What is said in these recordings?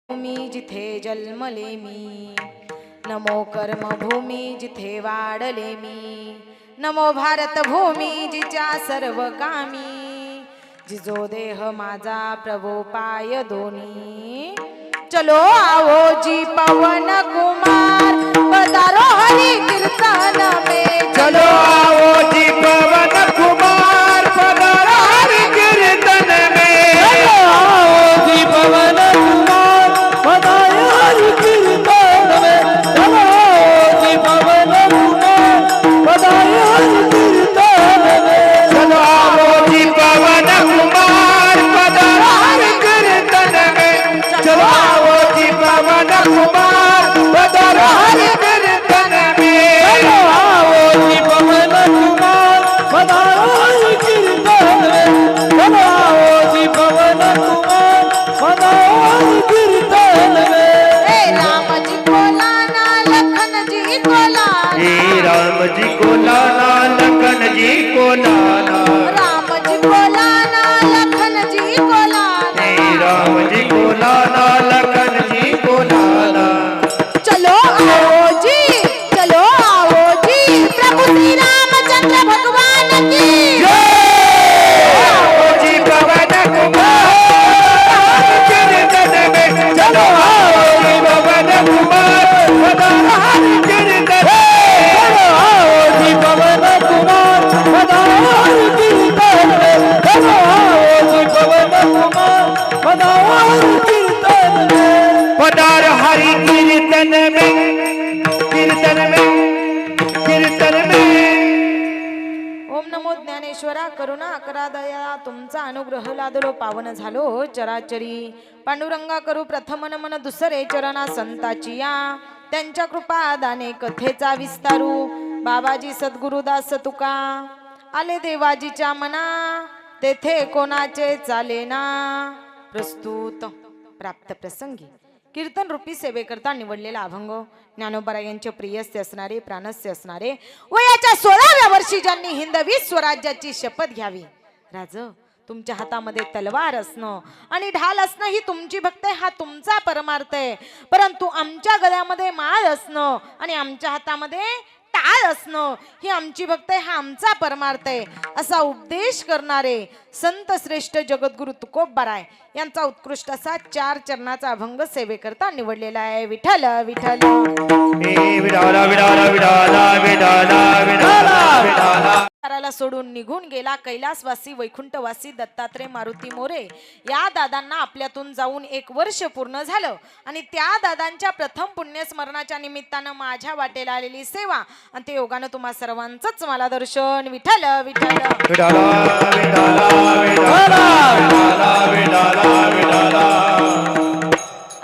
भूमी जिथे जन्मले मी, नमो कर्मभूमी जिथे वाढले मी, नमो भारत भूमी जिच्या सर्व कामी, जिजो देह माझा प्रभो पाय दोन्ही, चलो आओ जी पवन कुमार पधारो हरि कीर्तन में, चलो आओ जी पवन कुमार पधारो हरि कीर्तन में, चलो आओ जी पवन कुमार पधारो हरि कीर्तन में, चलो आओ जी पवन कुमार पधारो हरि कीर्तन में, चलो आओ जी पवन कुमार पधारो हरि कीर्तन में, चलो आओ जी पवन कुमार पधारो हरि कीर्तन में, चलो आओ जी पवन कुमार पधारो हरि कीर्तन में, चलो आओ जी पवन कुमार पधारो हरि कीर्तन में। हे राम जी को लाना लखन जी को लाना, हे राम जी को लाना लखन जी को लाना, राम जी को लाना लखन जी को लाना, हे राम जी को लाना लखन जी को लाना, चलो आओ जी, चलो आओ जी, प्रभु श्री रामचंद्र भगवान की आओ जी पवन कुमार कीर्तन में, चलो आओ जी पवन कुमार पधारो हरि कीर्तन में, चलो आओ जी पवन कुमार पधारो हरि कीर्तन में, चलो आओ जी पवन कुमार पधारो हरि कीर्तन में। पधारो हरि कीर्तन में, कीर्तन में, कीर्तन में। ओम नमो ज्ञानेश्वरा करुणा करा दया तुमचा अनुग्रह लादलो पावन झालो चराचरी, पांडुरंगा करू प्रथम नमन दुसरे चरणा संताची या, त्यांच्या कृपा दाने कथेचा विस्तारू, बाबाजी सद्गुरुदास तुका आले देवाजीच्या मना, तेथे कोणाचे चालेना, प्रस्तुत प्राप्त प्रसंगी कीर्तन रूपी सेवेकरता निवडलेला अभंग ज्ञानोबा यांचे प्रियस्य असणारे प्राणस्य असणारे, वयाच्या 16व्या वर्षी ज्यांनी हिंदवी स्वराज्याची शपथ घ्यावी. राज, तुमच्या हातामध्ये तलवार असणं आणि ढाल असणं ही तुमची भक्त आहे, हा तुमचा परमार्थ आहे, परंतु आमच्या गळ्यामध्ये माळ असणं आणि आमच्या हातामध्ये टाळ असणं ही आमची भक्त आहे, हा आमचा परमार्थ आहे, असा उपदेश करणारे संत श्रेष्ठ जगद्गुरु तुकोबाराय यांचा उत्कृष्ट असा 4 चरणाचा अभंग सेवेकरता निवडलेला आहे. विठ्ठल विठ्ठल हे विडाला विडाला विडाला विडाला विडाला विडाला, ला सोडून निघून गेला कैलासवासी वैकुंठवासी दत्तात्रय मारुती मोरे. या दादांना आपल्यातून जाऊन 1 वर्ष पूर्ण झालं आणि त्या दादांच्या प्रथम पुण्यस्मरणाच्या निमित्तानं माझ्या वाटेला आलेली सेवा आणि ते योगानं तुम्हा सर्वांचंच मला दर्शन. विठ्ठल विठ्ठल विडाला विडाला विडाला विडाला विडाला.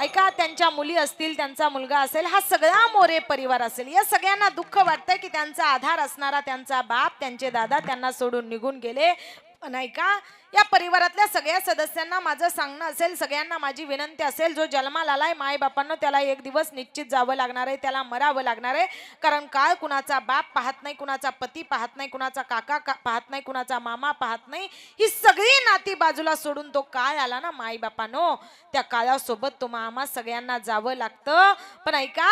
ऐका, त्यांच्या मुली असतील, त्यांचा मुलगा असेल, हा सगळा मोरे परिवार असेल, या सगळ्यांना दुःख वाटतंय की त्यांचा आधार असणारा त्यांचा बाप, त्यांचे दादा त्यांना सोडून निघून गेले. पण ऐका, या परिवारातल्या सगळ्या सदस्यांना माझं सांगणं असेल, सगळ्यांना माझी विनंती असेल, जो जन्माला आलाय माय बापांनो त्याला एक दिवस निश्चित जावं लागणार आहे, त्याला मरावं लागणार आहे. कारण काळ कुणाचा बाप पाहत नाही, कुणाचा पती पाहत नाही, कुणाचा काका पाहत नाही, कुणाचा मामा पाहत नाही. ही सगळी नाती बाजूला सोडून तो काळ आला ना माय बापांनो, त्या काळासोबत तुम्हा आम्हा सगळ्यांना जावं लागतं. पण ऐका,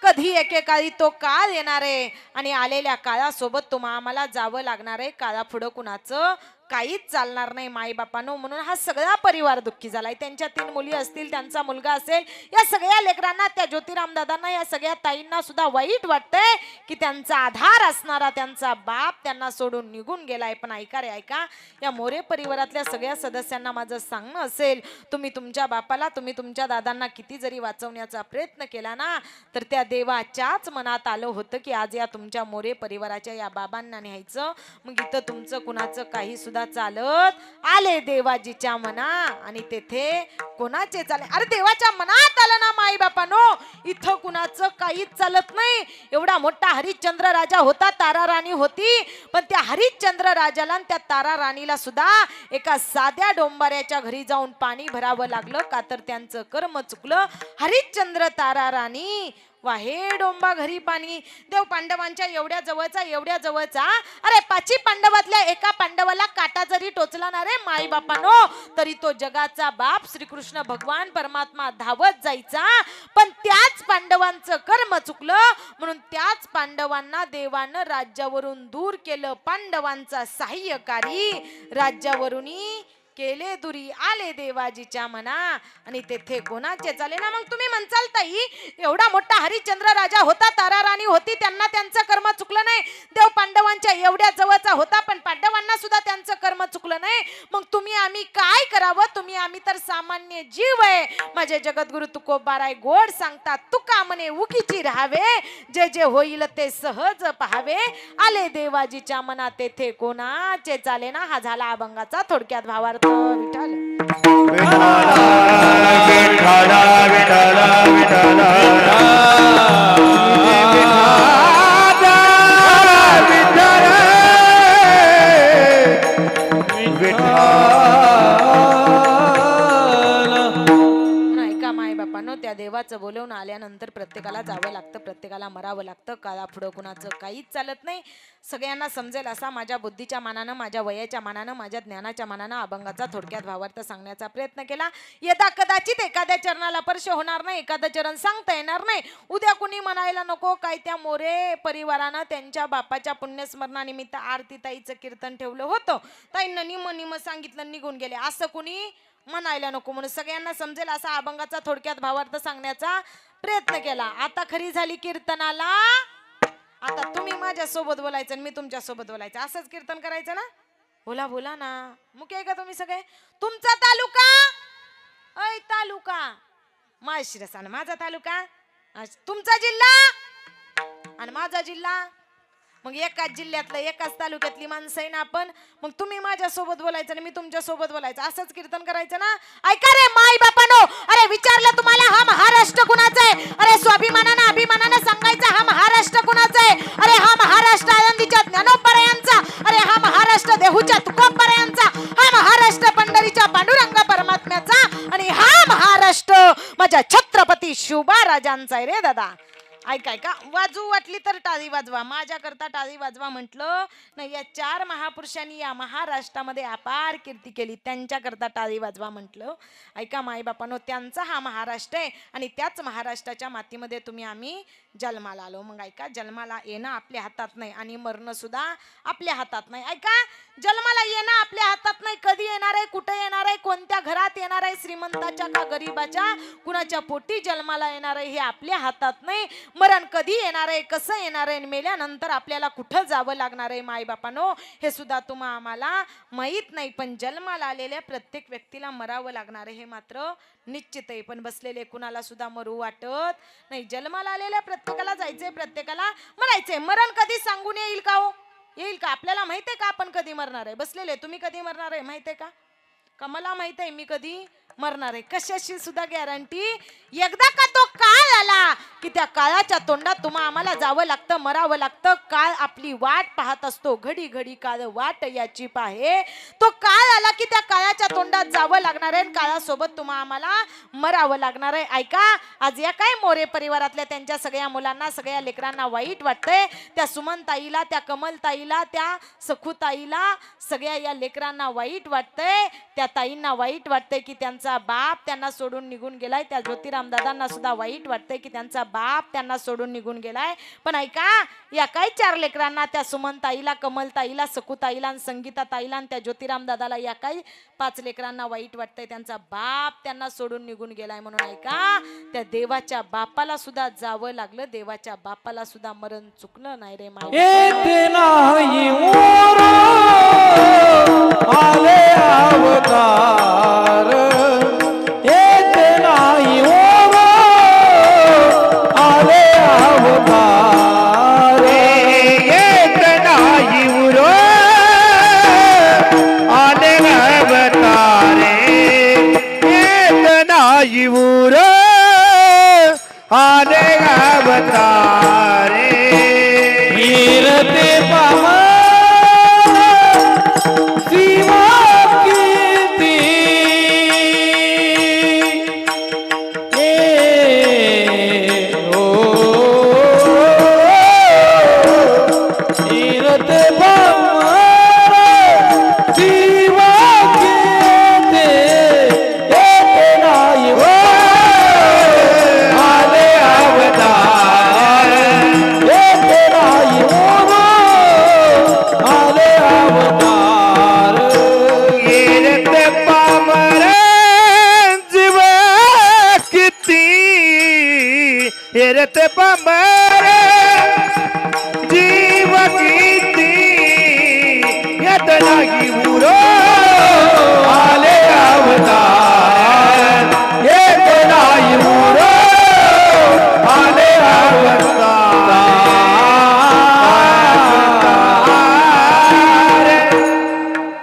कधी एकेकाळी तो काळ येणार आहे आणि आलेल्या काळासोबत तुम्हा आम्हाला जावं लागणार आहे. काळापुढं कुणाचं काहीच चालणार नाही माई बापानो. म्हणून हा सगळा परिवार दुःखी झालाय. त्यांच्या 3 मुली असतील, त्यांचा मुलगा असेल, या सगळ्या लेकरांना, त्या ज्योतिराम दादांना, या सगळ्या ताईंना सुद्धा वाईट वाटतंय की त्यांचा आधार असणारा त्यांचा बाप त्यांना सोडून निघून गेलाय. पण ऐका रे ऐका, या मोरे परिवारातल्या सगळ्या सदस्यांना माझं सांगणं असेल, तुम्ही तुमच्या बापाला, तुम्ही तुमच्या दादांना किती जरी वाचवण्याचा प्रयत्न केला ना, तर त्या देवाच्याच मनात आलं होतं की आज या तुमच्या मोरे परिवाराच्या या बाबांना न्यायचं. मग इथं तुमचं कुणाचं काही सुद्धा चालत आले देवाजीच्या मना आणि तेथे कोणाचे चाले. अरे देवाच्या मनात आलं ना माई बापानो, इथं कुणाचं काहीच चालत नाही. एवढा मोठा हरिश्चंद्र राजा होता, तारा राणी होती, पण त्या हरिश्चंद्र राजाला त्या तारा राणीला सुद्धा एका साध्या डोंबाऱ्याच्या घरी जाऊन पाणी भरावं लागलं, का तर त्यांचं कर्म चुकलं. हरिश्चंद्र तारा राणी वाहे डोंबा घरी पाणी. देव पांडवांच्या एवढ्या जवळचा अरे 5 पांडवातल्या एका पांडवाला काटा जरी टोचला ना रे माई बापानो, तरी तो जगाचा बाप श्रीकृष्ण भगवान परमात्मा धावत जायचा. पण त्याच पांडवांचं कर्म चुकलं म्हणून त्याच पांडवांना देवानं राज्यावरून दूर केलं. पांडवांचा सहाय्यकारी राज्यावरून केले दुरी आले देवाजीच्या मना. आणि तेथे कोणाचे चाले ना. मग तुम्ही म्हणसाल ताई एवढा मोठा हरिश्चंद्र राजा होता, तारा राणी होती, त्यांना त्यांचं कर्म चुकलं नाही. देव पांडवांच्या एवढ्या जवळचा होता पण पांडवांना सुद्धा त्यांचं कर्म चुकलं नाही. मग तुम्ही आम्ही काय करावं? तुम्ही आम्ही तर सामान्य जीव आहे. माझे जगद्गुरु तुकोबाराय गोड सांगतात, तुका म्हणे उगीची राहावे, जे जे होईल ते सहज पहावे. आले देवाजीच्या मना तेथे कोणाचे चाले ना. हा झाला अभंगाचा थोडक्यात भावार्थ. विठ्ठल विठ्ठला विठ्ठला विठ्ठला विठ्ठला त्या देवाचं बोलवून आल्यानंतर प्रत्येकाला जावं लागतं, प्रत्येकाला मरावं लागतं. काळा पुढं कुणाचं काहीच चालत नाही. सगळ्यांना समजेल असा माझ्या बुद्धीच्या मानानं, माझ्या वयाच्या मानानं, माझ्या ज्ञानाच्या मानानं अभंगाचा थोडक्यात भावार्थ सांगण्याचा प्रयत्न केला. यदा कदाचित एखाद्या चरणाला स्पर्श होणार नाही, एखादं चरण सांगता येणार नाही. उद्या कुणी म्हणायला नको काय त्या मोरे परिवारानं त्यांच्या बापाच्या पुण्यस्मरणानिमित्त आरती ताईचं कीर्तन ठेवलं होतं, ताईंना निम सांगितलं निघून गेले, असं कुणी म्हणायला नको. म्हणून सगळ्यांना समजेल असा अभंगाचा थोडक्यात भावार्थ सांगण्याचा प्रयत्न केला. आता खरी झाली कीर्तनाला. आता तुम्ही माझ्या सोबत बोलायचं आणि मी तुमच्या सोबत बोलायचं, असंच कीर्तन करायचं ना. बोला बोला ना. मुके आहे का तुम्ही सगळे? तुमचा तालुका ऐ तालुका माळशिरस आणि माझा तालुका, तुमचा जिल्हा आणि माझा जिल्हा. मग एकाच जिल्ह्यातलं एकाच तालुक्यातली माणसं आहे ना आपण. मग तुम्ही माझ्या सोबत बोलायचं आणि मी तुमच्या सोबत बोलायचं, असंच कीर्तन करायचं ना. ऐका रे माई बापानो, अरे विचारलं तुम्हाला हा महाराष्ट्र कुणाचा आहे? अरे स्वाभिमानानं अभिमानानं सांगायचा हा महाराष्ट्र कुणाचा आहे? अरे हा महाराष्ट्र आनंदीच्या ज्ञानोबरायांचा, अरे हा महाराष्ट्र देहूच्या तुकोबरायांचा, हा महाराष्ट्र पंढरीच्या पांडुरंग परमात्म्याचा आणि हा महाराष्ट्र माझ्या छत्रपती शिवबाराजांचा आहे रे दादा. ऐकाय का? वाजू वाटली तर टाळी वाजवा, माझ्याकरता टाळी वाजवा म्हटलं नाही. या 4 महापुरुषांनी या महाराष्ट्रामध्ये अपार कीर्ती केली, त्यांच्याकरता टाळी वाजवा म्हटलं. ऐका माईबापानो, त्यांचा हा महाराष्ट्र आहे आणि त्याच महाराष्ट्राच्या मातीमध्ये तुम्ही आम्ही जन्माला आलो. मग ऐका, जन्माला येणं आपल्या हातात नाही आणि मरणं सुद्धा आपल्या हातात नाही. ऐका, जन्माला येणं आपल्या हातात नाही. कधी येणार आहे, कुठे येणार आहे, कोणत्या घरात येणार आहे, श्रीमंताच्या का गरीबाच्या, कुणाच्या पोटी जन्माला येणार आहे हे आपल्या हातात नाही. मरण कधी येणार आहे, कसं येणार आहे, मेल्यानंतर आपल्याला कुठं जावं लागणार आहे मायबापानो हे सुद्धा तुम्हा आम्हाला माहीत नाही. पण जन्माला आलेल्या प्रत्येक व्यक्तीला मरावं लागणार आहे हे मात्र निश्चित आहे. पण बसलेले कुणाला सुद्धा मरू वाटत नाही. जन्माला आलेल्या प्रत्येकाला जायचंय, प्रत्येकाला मरायचंय. मरण कधी सांगून येईल का हो? येईल का? आपल्याला माहित आहे का आपण कधी मरणार आहे? बसलेले तुम्ही कधी मरणार आहे माहित आहे का? मला माहित आहे मी कधी मरणार आहे. कशाची सुद्धा गॅरंटी. एकदा का तो काळ आला की त्या काळाच्या तोंडात तुम्हा आम्हाला जावं लागतं, मरावं लागतं. काळ आपली वाट पाहत असतो, घडी घडी काळ वाट याची पाहे. तो काळ आला की त्या काळाच्या तोंडात जावं लागणार आहे, काळासोबत तुम्हा आम्हाला मरावं लागणार आहे. ऐका, आज या काय मोरे परिवारातल्या त्यांच्या सगळ्या मुलांना, सगळ्या लेकरांना वाईट वाटतंय. त्या सुमनताईला, त्या कमलताईला, त्या सखूताईला, सगळ्या या लेकरांना वाईट वाटतंय. त्या ताईंना वाईट वाटतंय की त्यांचा बाप त्यांना सोडून निघून गेलाय. त्या ज्योतिराम दादांना सुद्धा वाईट वाटतंय की त्यांचा बाप त्यांना सोडून निघून गेलाय. पण ऐका, या काय 4 लेकरांना, त्या सुमनताईला, कमलताईला, सखूताईला, संगीताताईला आणि त्या ज्योतिराम दादाला, या काय 5 लेकरांना वाईट वाटतंय त्यांचा बाप त्यांना सोडून निघून गेलाय. म्हणून ऐका, त्या देवाच्या बापाला सुद्धा जावं लागलं, देवाच्या बापाला सुद्धा मरण चुकलं नाही रे माय. आले अवतार येत नाही ओर, आले अवतार येत नाही उर, आले अवतारे. येत नाही उर, आले अवतारे. कीर्ती पहा ओ हेरत पामर जीव किती येत नाही उरो आले अवतार येत नाही उरो आले अवतार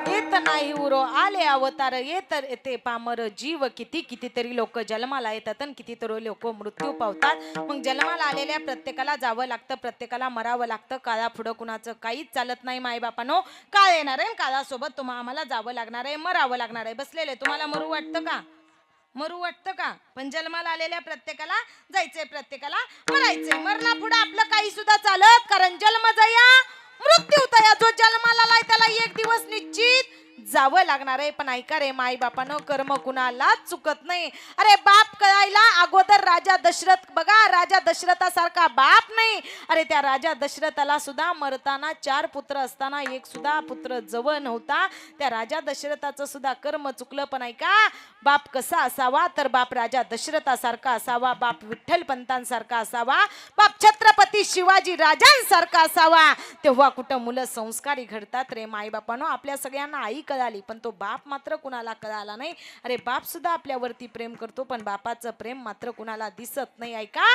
येत नाही उरो आले अवतार येत येते पामर जीव किती कितीतरी लोक जन्माला येतात आणि कितीतरी लोक मृत्यू पावतात. मग जन्माला आलेल्या प्रत्येकाला जावं लागतं, प्रत्येकाला मरावं लागतं. काळा पुढं कुणाचं काहीच चालत नाही मायबापानो. काळ येणार आहे, काळासोबत तुम्हाला आम्हाला जावं लागणार आहे, मरावं लागणार आहे. बसलेले तुम्हाला मरू वाटतं का? मरू वाटतं का? पण जन्माला आलेल्या प्रत्येकाला जायचंय, प्रत्येकाला मरायचंय. मरणा पुढे आपलं काही सुद्धा चालत, कारण जन्म जया मृत्यू तया. जो जन्माला आलाय त्याला एक दिवस निश्चित जावं लागणार आहे. पण ऐका रे माई बापानं, कर्म कुणालाच चुकत नाही. अरे बाप कळायला अगोदर राजा दशरथ बघा, राजा दशरथासारखा बाप नाही. अरे त्या राजा दशरथाला सुद्धा मरताना 4 पुत्र असताना एक सुद्धा पुत्र जवळ नव्हता. त्या राजा दशरथाचं सुद्धा कर्म चुकलं. पण ऐका, बाप कसा असावा तर बाप राजा दशरथासारखा असावा, बाप विठ्ठल पंतांसारखा असावा, बाप छत्रपती शिवाजी राजांसारखा असावा. तेव्हा कुठं मुलं संस्कारी घडतात रे माई बापानो. आपल्या सगळ्यांना आई कळाली, पण तो बाप मात्र कुणाला कळाला नाही. अरे बाप सुद्धा आपल्यावरती प्रेम करतो, पण बापाचं प्रेम मात्र कुणाला दिसत नाही. ऐका,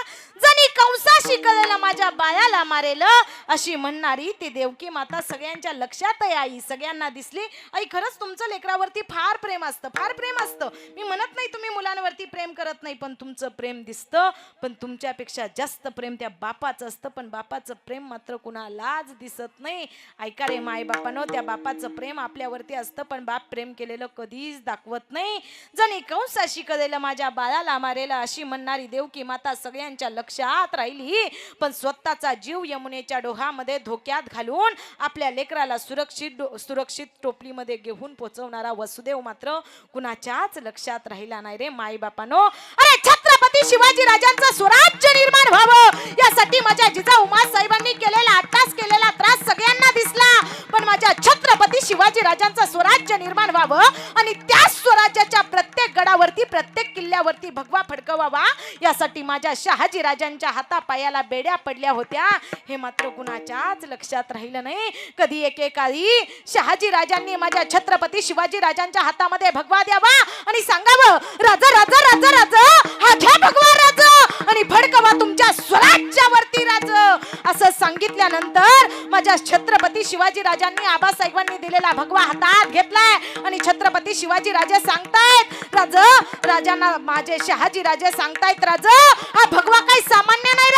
जणी कंसाशी कळलं माझ्या बायाला मारेल अशी म्हणणारी ती देवकी माता सगळ्यांच्या लक्षात आहे. आई सगळ्यांना दिसली. आई खरंच तुमचं लेकरावरती फार प्रेम असतं, फार प्रेम असतं. मी म्हणत नाही तुम्ही मुलांवरती प्रेम करत नाही, पण तुमचं प्रेम दिसतं. पण तुमच्यापेक्षा जास्त प्रेम त्या बापाचं असतं, पण बापाचं प्रेम मात्र कुणालाच दिसत नाही. ऐका रे माय बापानो, त्या बापाचं प्रेम आपल्यावरती असतं, पण बाप प्रेम केलेलं कधीच दाखवत नाही. जणी कंसाशी कळलं माझ्या बाळाला मारेल अशी म्हणणारी देवकी माता सगळ्यांच्या लक्षात राहिली. पण स्वतःचा जीव यमुनेच्या डोहामध्ये धोक्यात घालून आपल्या लेकराला सुरक्षित टोपलीमध्ये घेऊन पोहोचवणारा वसुदेव मात्र कुणाच्याच लक्षात राहिला नाही रे माई बापानो. अरे छत्रपती शिवाजी राजांचं स्वराज्य निर्माण व्हावं यासाठी माझ्या जिजाऊ साहेबांनी केलेला अट्टास, केलेला त्रास सगळ्यांना दिसला. पण माझ्या छत्रपती शिवाजी राजांचं स्वराज्य निर्माण व्हावं आणि त्या स्वराज्याच्या प्रत्येक गडावरती, प्रत्येक किल्ल्यावरती भगवा फडकवावा यासाठी माझ्या शहाजी राजांच्या हातापायाला बेड्या पडल्या होत्या. हे मात्र कुणाच्याच लक्षात राहिलं नाही. कधी एकेकाळी शहाजी राजांनी माझ्या छत्रपती शिवाजी राजांच्या हातामध्ये भगवा द्यावा आणि सांगावं, राजा राजा राजा राजा हा घ्या भगवा राजा आणि फडकवा तुमच्या स्वराज्यावरती राजा. असं सांगितल्यानंतर माझ्या छत्रपती शिवाजी राजांनी आबासाहेबांनी दिलेला भगवा हातात घेतलाय आणि छत्रपती शिवाजी राजे सांगतायत, राजांना माझे शहाजी राजे सांगतायत, राजा हा भगवा काही सामान्य नाही.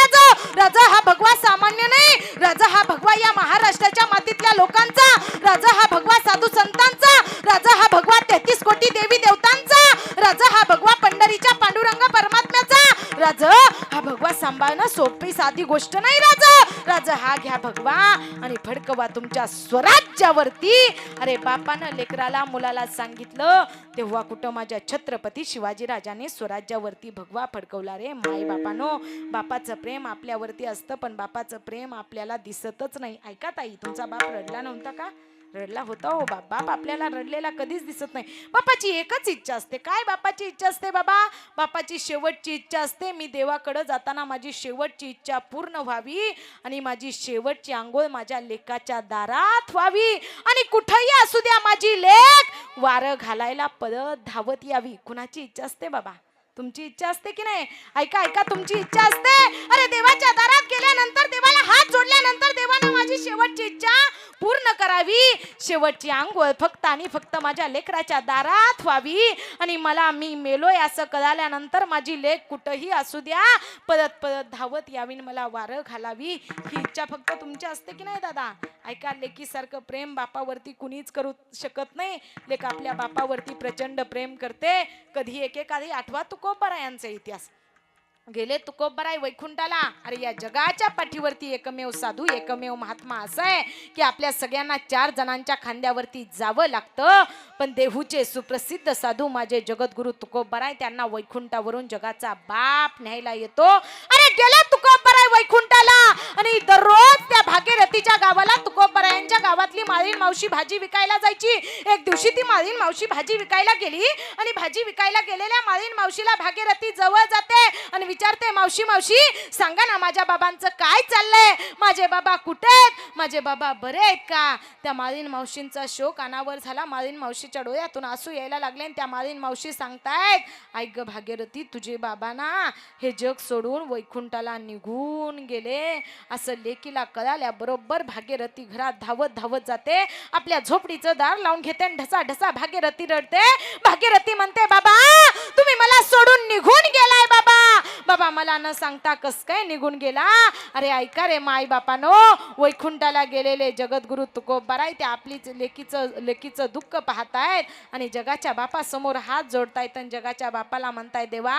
राजा हा भगवा सामान्य नाही. राजा हा भगवा या महाराष्ट्राच्या मातीतल्या लोकांचा, राजा हा भगवा साधू संतांचा, राजा हा भगवा 33 कोटी देवी देवतांचा, राजा हा भगवा पंढरीच्या पांडुरंग परमात्म्याचा. राजा हा भगवा सांभाळणं सोपी साधी गोष्ट नाही. राजा हा घ्या भगवा आणि फडकवा तुमच्या स्वराज्यावरती. अरे बापानं लेकराला मुलाला सांगितलं, तेव्हा कुठं माझ्या छत्रपती शिवाजी राजाने स्वराज्यावरती भगवा फडकवला रे माई बापानो. बापाचं प्रेम आपल्यावरती असतं, पण बापाचं प्रेम आपल्याला दिसतच नाही. ऐका ताई, तुमचा बाप रडला नव्हता का? रडला होता हो बाप. बाप आपल्याला रडलेला कधीच दिसत नाही. बापाची एकच इच्छा असते. काय बापाची इच्छा असते बाबा? बापाची शेवटची इच्छा असते, मी देवाकडे जाताना माझी शेवटची इच्छा पूर्ण व्हावी आणि माझी शेवटची आंघोळ माझ्या लेकाच्या दारात व्हावी आणि कुठेही असू द्या माझी लेक वारं घालायला परत धावत यावी. कुणाची इच्छा असते बाबा? तुमची इच्छा असते की नाही? ऐका ऐका, तुमची इच्छा असते. अरे देवाच्या दारात गेल्यानंतर, देवाला हात जोडल्यानंतर देवाने माझी शेवटची इच्छा पूर्ण करावी. शेवटची आंघोळ फक्त आणि फक्त माझ्या लेकराच्या दारात व्हावी आणि मला मी मेलोय असं कळाल्यानंतर माझी लेक कुठंही असू द्या परत परत धावत यावी, मला वारं घालावी. ही इच्छा फक्त तुमची असते की नाही दादा? ऐका, लेकीसारखं प्रेम बापावरती कुणीच करू शकत नाही. लेक आपल्या बापावरती प्रचंड प्रेम करते. कधी एकेकाळी आठवा तुकोबारायांचा इतिहास. गेले तुकोबाराय वैकुंठाला. अरे या जगाच्या पाठीवरती एकमेव साधू, एकमेव महात्मा असा आहे की आपल्या सगळ्यांना 4 जणांच्या खांद्यावरती जावं लागतं. पण देहूचे सुप्रसिद्ध साधू माझे जगद्गुरु तुकोबाराय, त्यांना वैकुंठावरून जगाचा बाप न्यायला येतो. अरे गेले तुकोबाराय वैकुंठाला आणि दररोज त्या भागीरथीच्या गावाला तुकोबारायांच्या गावातली माळीन मावशी भाजी विकायला जायची. एक दिवशी ती माळीन मावशी भाजी विकायला गेली आणि भाजी विकायला गेलेल्या माळीन मावशीला भागीरथी जवळ जाते आणि विचारते, मावशी मावशी सांगा ना माझ्या बाबांचं काय चाललंय, माझे बाबा कुठे आहेत, माझे बाबा बरे आहेत का. त्या माळीन मावशींचा शोक अनावर झाला. माळीन मावशीच्या डोळ्यातून आसू यायला लागले आणि त्या माळीन मावशी सांगतायत, ऐक ग भागीरथी, तुझे बाबा ना हे जग सोडून वैकुंठाला निघून गेले. असं लेकीला कळाल्या बरोबर भागीरथी घरात धावत धावत जाते, आपल्या झोपडीचं दार लावून घेते आणि ढसा ढसा भागीरथी रडते. भागीरथी म्हणते, बाबा तुम्ही मला सोडून निघून गेलाय बाबा. बाबा मला न सांगता कस काय निघून गेला. अरे ऐका रे माई बापानो, वैकुंठाला गेलेले जगद्गुरु तुकोबाराय ते आपलीच लेकीचं दुःख पाहतायत आणि जगाच्या बापासमोर हात जोडतायत आणि जगाच्या बापाला म्हणताय, देवा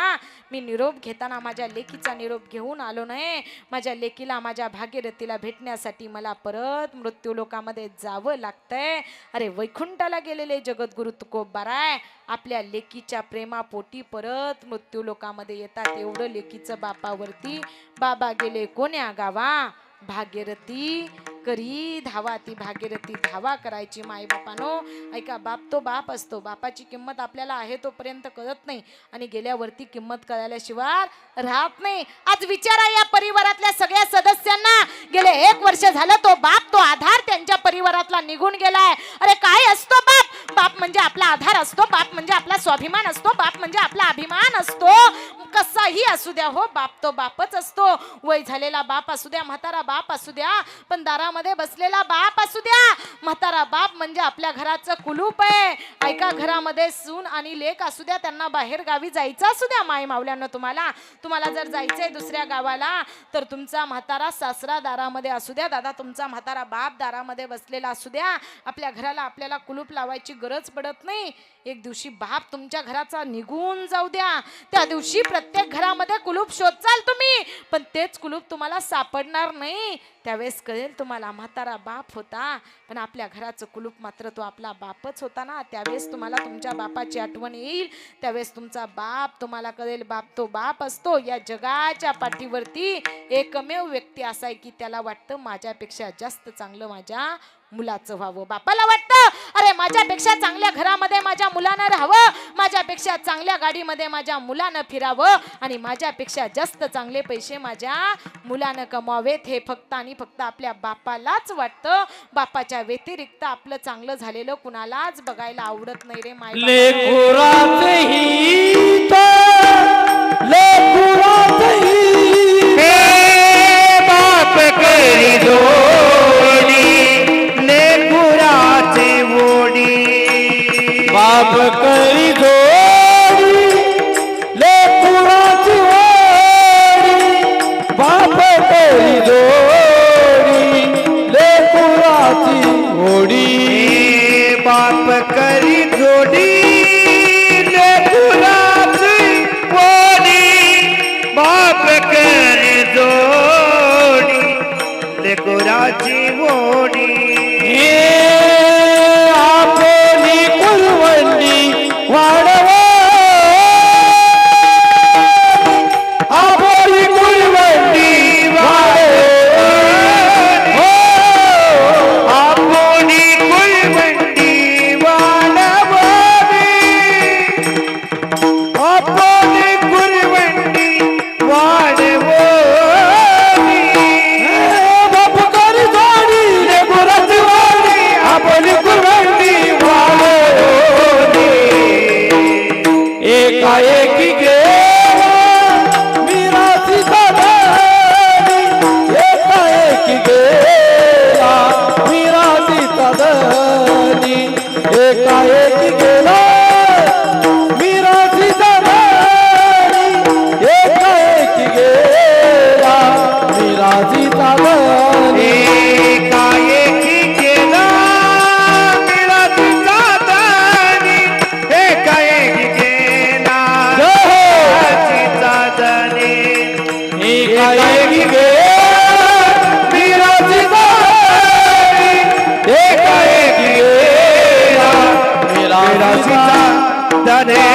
मी निरोप घेताना माझ्या लेकीचा निरोप घेऊन आलो नाही. माझ्या लेकीला माझ्या भागीरथीला भेटण्यासाठी मला परत मृत्यू लोकामध्ये जावं लागतंय. अरे वैकुंठाला गेलेले जगद्गुरु तुकोबाराय आपल्या लेकीच्या प्रेमापोटी परत मृत्यू लोकामध्ये येतात. एवढं लेकीचं बापावरती. बाबा गेले कोण्या गावा, भागीरथी करी धावा. ती भागीरथी धावा करायची. माई बापानो ऐका, बाप तो बाप असतो. बापाची किंमत आपल्याला आहे तोपर्यंत कळत नाही आणि गेल्यावरती किंमत कळाल्याशिवाय राहत नाही. आज विचारा या परिवारातल्या सगळ्या सदस्यांना, गेले 1 वर्ष झालं तो बाप, तो आधार त्यांच्या परिवारातला निघून गेलाय. अरे काय असतो बाप? बाप म्हणजे आपला आधार असतो, बाप म्हणजे आपला स्वाभिमान असतो, बाप म्हणजे आपला अभिमान असतो. कसाही असू द्या हो, बाप तो बापच असतो. वय झालेला बाप असू द्या, म्हातारा बाप असू द्या, पण दारामध्ये बसलेला बाप असू द्या. म्हातारा बाप म्हणजे आपल्या घराचं कुलूप आहे. ऐका, घरामध्ये सून आणि लेक असू द्या, त्यांना बाहेर गावी जायचं असू द्या. माई मावल्यांना तुम्हाला जर जायचंय दुसऱ्या गावाला तर तुमचा म्हातारा सासरा दारामध्ये असू द्या, दादा तुमचा म्हातारा बाप दारामध्ये बसलेला असू द्या. आपल्या घराला आपल्याला कुलूप लावायची गरज पडत नाही. एक दिवशी बाप तुमच्या घराचा निघून जाऊ द्या, त्या दिवशी प्रत्येक घरामध्ये कुलूप शोधचाल तुम्ही, पण तेच कुलूप तुम्हाला सापडणार नाही. त्यावेळेस कळेल तुम्हाला म्हातारा बाप होता, पण आपल्या घराचं कुलूप मात्र तो आपला बापच होता ना. त्यावेळेस तुम्हाला तुमच्या बापाची आठवण येईल. त्यावेळेस तुमचा बाप तुम्हाला कळेल, बाप तो बाप असतो. या जगाच्या पाठीवरती एकमेव व्यक्ती असाय की त्याला वाटतं माझ्यापेक्षा जास्त चांगलं माझ्या मुलाचं व्हावं. बापाला वाटतं, अरे माझ्यापेक्षा चांगल्या घरामध्ये माझ्या मुलानं राहावं, माझ्यापेक्षा चांगल्या गाडीमध्ये माझ्या मुलानं फिरावं आणि माझ्यापेक्षा जास्त चांगले पैसे माझ्या मुलानं कमावेत. हे फक्त आणि फक्त आपल्या बापालाच वाटतं. बापाच्या व्यतिरिक्त आपलं चांगलं झालेलं कुणालाच बघायला आवडत नाही रे माय. बाप करी जोडी, लेकुराचे ओढी. बाप करी जोडी, लेकुराची ओढी. बाप करी जोडी, लेकुराची ओढी. बाप करी जोडी, लेकुराची ओढी. बाप करी जोडी, लेकुराची ओढी. आपली कुलवंडी वाढवा, आपली कुलवंडी वाढवा. आपली कुलवंडी वाढवावी, आपली कुलवंडी वाढवावी. बाप करी जोडी, लेकुराची ओढी. आपली कुलवंडी वाढवा. एकाएकी गेला मिरासीचा धनी, एकाएकी गेला मिरासीचा धनी. एकाएकी गेला मिरासीचा धनी, एकाएकी गेला मिरासीचा धनी. एकाएकी गेला मिरासीचा धनी, एकाएकी गेला मिरासीचा धनी. एकाएकी गेला मिरासीचा धनी, एकाएकी गेला मिरासीचा धनी.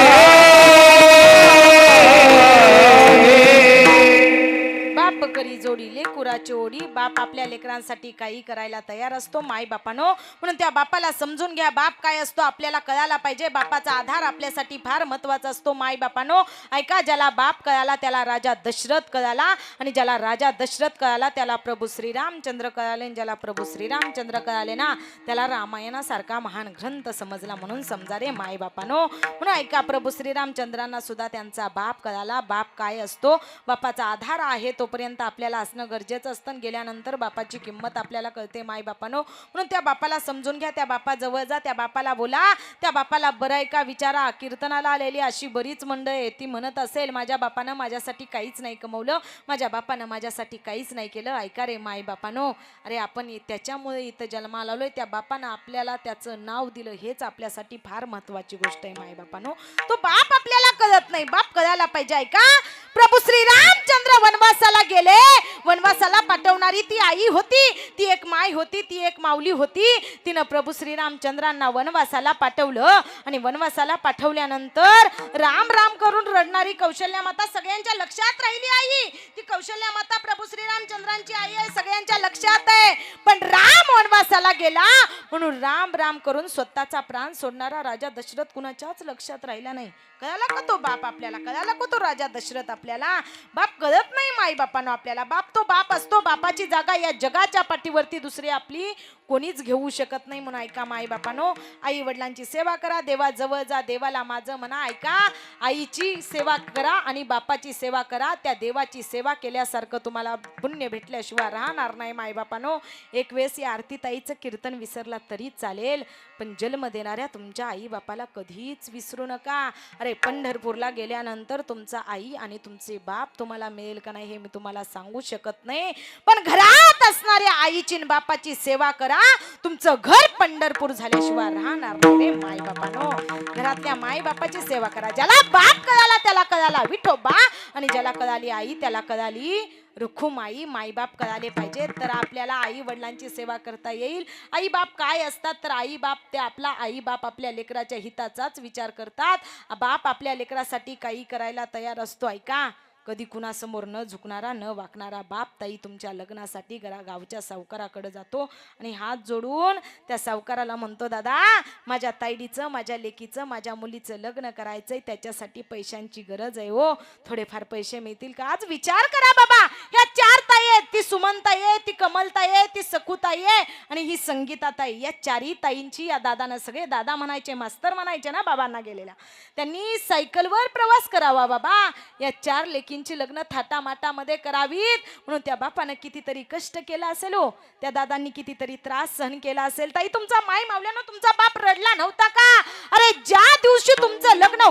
बाप करी जोडी लेकुराची ओढी. बाप आपल्या लेकरांसाठी काही करायला तयार असतो माय बापानो. म्हणून त्या बापाला समजून घ्या, बाप काय असतो आपल्याला कळायला पाहिजे. बापाचा आधार आपल्यासाठी फार महत्वाचा असतो माय बापानो. ऐका, ज्याला बाप कळाला त्याला राजा दशरथ कळाला, आणि ज्याला राजा दशरथ कळाला त्याला प्रभू श्रीरामचंद्र कळाले, आणि ज्याला प्रभू श्रीरामचंद्र कळाले ना त्याला रामायणासारखा महान ग्रंथ समजला. म्हणून समजा रे माय बापानो. म्हणून ऐका, प्रभू श्रीरामचंद्रांना सुद्धा त्यांचा बाप कळाला. बाप काय असतो, बापाचा आधार आहे तोपर्यंत आपल्याला असणं गरजेचं असतं. गेल्यानंतर बापाची किंमत आपल्याला कळते माय बापानो. म्हणून त्या बापाला समजून घ्या, त्या बापाजवळ जा, त्या बापाला बोला, त्या बापाला बरं आहे का विचारा. कीर्तनाला आलेली अशी बरीच मंडळ आहे, ती म्हणत असेल माझ्या बापानं माझ्यासाठी काहीच नाही कमवलं, माझ्या बापानं माझ्यासाठी काहीच नाही केलं. ऐका रे माय बापानो, अरे आपण त्याच्यामुळे इथं जन्माला आलोय, त्या बापानं आपल्याला त्याचं नाव दिलं, हेच आपल्यासाठी फार महत्वाची गोष्ट आहे माय बापानो. तो बाप आपल्याला कळत नाही, बाप कळायला पाहिजे. ऐका, प्रभू श्रीरामचंद्र वनवासाला गेले, वनवासाला पाठवणारी ती आई होती, ती एक माय होती, ती एक माऊली होती. तिनं प्रभू श्रीरामचंद्रांना वनवासाला पाठवलं, आणि वनवासाला पाठवल्यानंतर राम राम करून रडणारी कौशल्या माता सगळ्यांच्या लक्षात राहिली. आई ती कौशल्या माता प्रभू श्रीरामचंद्रांची आई आहे, सगळ्यांच्या लक्षात आहे. पण राम वनवासाला गेला म्हणून राम राम करून स्वतःचा प्राण सोडणारा राजा दशरथ कुणाच्याच लक्षात राहिला नाही. कळाला का तो बाप आपल्याला, कळाला का तो राजा दशरथ आपल्याला. बाप कळत नाही माई बापानो आपल्याला. बाप तो बाप असतो, बापाची जागा या जगाच्या पाठीवरती दुसरी आपली कोणीच घेऊ शकत नाही. म्हणून ऐका माई बापानो, आई वडिलांची सेवा करा, देवाजवळ जा, देवाला माझं म्हणा. ऐका, आईची सेवा करा आणि बापाची सेवा करा, त्या देवाची सेवा केल्यासारखं तुम्हाला पुण्य भेटल्याशिवाय राहणार नाही माई बापानो. एक वेळेस या आरतीताईचं कीर्तन विसरला तरी चालेल, पण जन्म देणाऱ्या तुमच्या आई बापाला कधीच विसरू नका. अरे पंढरपूरला गेल्यानंतर तुमचा आई आणि तुमचे बाप तुम्हाला मिळेल का नाही हे मी तुम्हाला सांगू शकत नाही, पण घरात असणाऱ्या आईची आणि बापाची सेवा करा, तुमचं घर पंढरपूर झाल्याशिवाय राहणार नाही रे माय बापानो. घरातल्या माय बापाची सेवा करा. ज्याला बाप कळाला त्याला कळाला विठोबा, आणि ज्याला कळाली आई त्याला कळाली रुखुमाई. माईबाप कळाले पाहिजे तर आपल्याला आई वडिलांची सेवा करता येईल. आई बाप काय असतात तर आई बाप ते आपला आई बाप आपल्या लेकराच्या हिताचाच विचार करतात. बाप आपल्या लेकरासाठी काही करायला तयार असतो. ऐका, कधी कुणासमोर न झुकणारा न वाकणारा बाप. ताई तुमच्या लग्नासाठी गावच्या सावकाराकडे जातो आणि हात जोडून त्या सावकाराला म्हणतो, दादा माझ्या ताईडीचं, माझ्या लेकीचं, माझ्या मुलीचं लग्न करायचंय, त्याच्यासाठी पैशांची गरज आहे हो, थोडेफार पैसे मिळतील का. आज विचार करा बाबा, ह्या 4 ताई आहेत, ती सुमनताई आहे, ती कमलताई आहे, ती सखुताई आहे आणि ही संगीताताई. या 4ही ताईंची या दादानं, सगळे दादा म्हणायचे, मास्तर म्हणायचे ना बाबांना गेलेला, त्यांनी सायकलवर प्रवास करावा बाबा. या 4 लेकींची लग्न थाटामाटामध्ये करावीत म्हणून त्या बापानं कितीतरी कष्ट केला असेल हो, त्या दादांनी कितीतरी त्रास सहन केला असेल. ताई तुमचा माय मावल्यानं तुमचा बाप रडला नव्हता का. अरे ज्या दिवशी तुमचं लग्न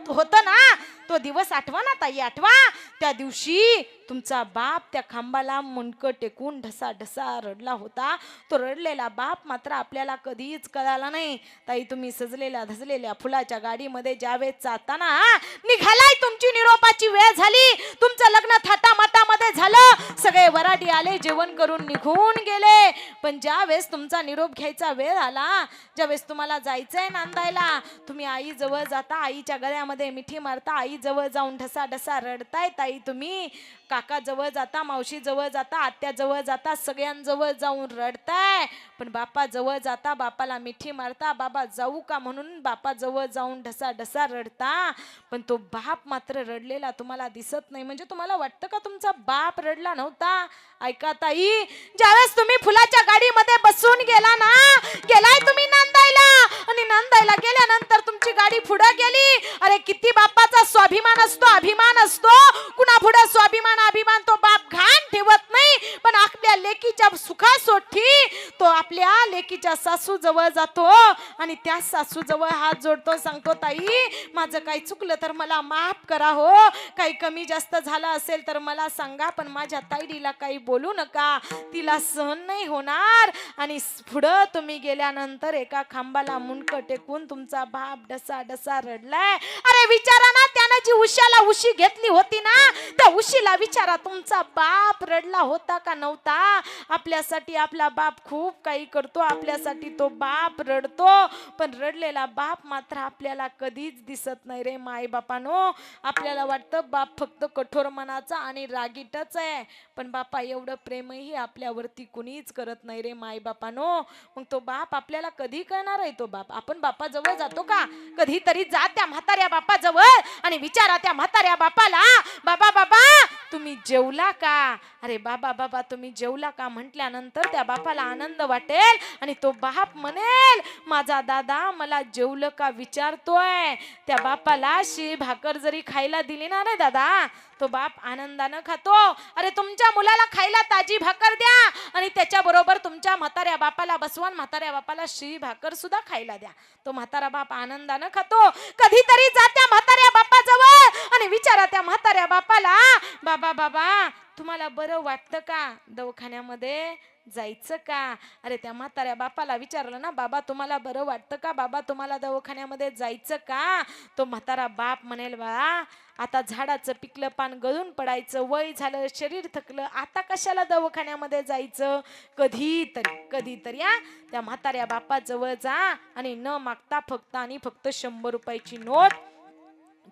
होतं ना तो दिवस आठवा ना ताई, आठवा. त्या दिवशी तुमचा बाप त्या खांबाला मुंडकं टेकून ढसा ढसा रडला होता. तो रडलेला बाप मात्र आपल्याला कधीच कळाला नाही. ताई तुम्ही सजलेल्या धजलेल्या फुलाच्या गाडीमध्ये ज्यावेळेस जाताना निघालाय, तुमची निरोपाची वेळ झाली, तुमचं लग्न थाटामाटामध्ये झालं, सगळे वराडी आले, जेवण करून निघून गेले. पण ज्यावेळेस तुमचा निरोप घ्यायचा वेळ आला, ज्यावेळेस तुम्हाला जायचंय नांदायला, तुम्ही आई जवळ जाता, आईच्या गळ्यामध्ये मिठी मारता, आई जवळ जाऊन ढसा ढसा रडताय. ताई तुम्ही काका जवळ जाता, मावशी जवळ जाता, आत्या जवळ जाता, सगळ्यांजवळ जाऊन रडताय. पण बापा जवळ जाता, बापाला मिठी मारता, बाबा जाऊ का म्हणून बापा जवळ जाऊन ढसा ढसा रडता. पण तो बाप मात्र रडलेला तुम्हाला दिसत नाही. म्हणजे तुम्हाला वाटतं का तुमचा बाप रडला नव्हता. ऐका ताई, ज्यावेळेस तुम्ही फुलाच्या गाडीमध्ये बसून गेला ना, गेलाय तुम्ही नांदायला, आणि नांदायला गेल्यानंतर तुमची गाडी पुढे गेली. अरे किती बापाचा स्वाभिमान असतो, अभिमान असतो. कुणा पुढे स्वाभिमान अभिमान तो बाप घाण ठेवत नाही, पण आपल्या लेकीच्या सुखासाठी तो आपल्या लेकीच्या सासू जवळ जातो आणि त्या सासू जवळ हात जोडतो, सांगतो ताई माझं काही चुकलं तर मला माफ करा हो, काही कमी जास्त झालं असेल तर मला सांगा, पण माझ्या ताईडीला काही बोलू नका, तिला सहन नाही होणार. आणि पुढं तुम्ही गेल्यानंतर एका खांबाला मुंडकं टेकून तुमचा बाप ढसा ढसा रडलाय. अरे विचारा ना, त्यानं जी उशाला उशी घेतली होती ना, त्या उशीला विचारा तुमचा बाप रडला होता का नव्हता. आपल्यासाठी आपला बाप खूप काही करतो, आपल्यासाठी तो बाप रडतो. पण रडलेला बाप मात्र आपल्याला कधीच दिसत नाही रे माय बापानो. आपल्याला वाटतं बाप फक्त कठोर मनाचा आणि रागीटच आहे, पण बापा एवढं प्रेमही आपल्यावरती कुणीच करत नाही रे माय बापानो. मग तो बाप आपल्याला कधी कळणार आहे तो बाप? आपण बापाजवळ जातो का? कधीतरी जा त्या म्हाताऱ्या बापाजवळ आणि विचारा त्या म्हाताऱ्या बापाला, बाबा बाबा तुम्ही जेवला का? अरे बाबा बाबा तुम्ही जेवला का म्हटल्यानंतर त्या बापाला आनंद वाटेल आणि तो बाप म्हणेल माझा दादा मला जेवलं का विचारतोय. त्या बापाला शिळी भाकर जरी खायला दिली ना रे दादा, तो बाप आनंदानं खातो. अरे तुमच्या मुलाला खायला ताजी भाकर द्या आणि त्याच्याबरोबर तुमच्या म्हाताऱ्या बापाला बसवा, म्हाताऱ्या बापाला शिळी भाकर सुद्धा खायला द्या. तो म्हातारा बाप आनंदानं खातो. कधीतरी जा त्या म्हाताऱ्या बापाजवळ आणि विचारा त्या म्हाताऱ्या बापाला, बाबा बाबा तुम्हाला बरं वाटतं का? दवाखान्यामध्ये जायचं का? अरे त्या म्हाताऱ्या बापाला विचारलं ना, बाबा तुम्हाला बरं वाटतं का? बाबा तुम्हाला दवाखान्यामध्ये जायचं का? तो म्हातारा बाप म्हणेल बाळा आता झाडाचं पिकलं पान गळून पडायचं, वय झालं, शरीर थकलं, आता कशाला दवाखान्यामध्ये जायचं? कधीतरी त्या म्हाताऱ्या बापाजवळ जा आणि न मागता फक्त आणि फक्त 100 रुपयाची नोट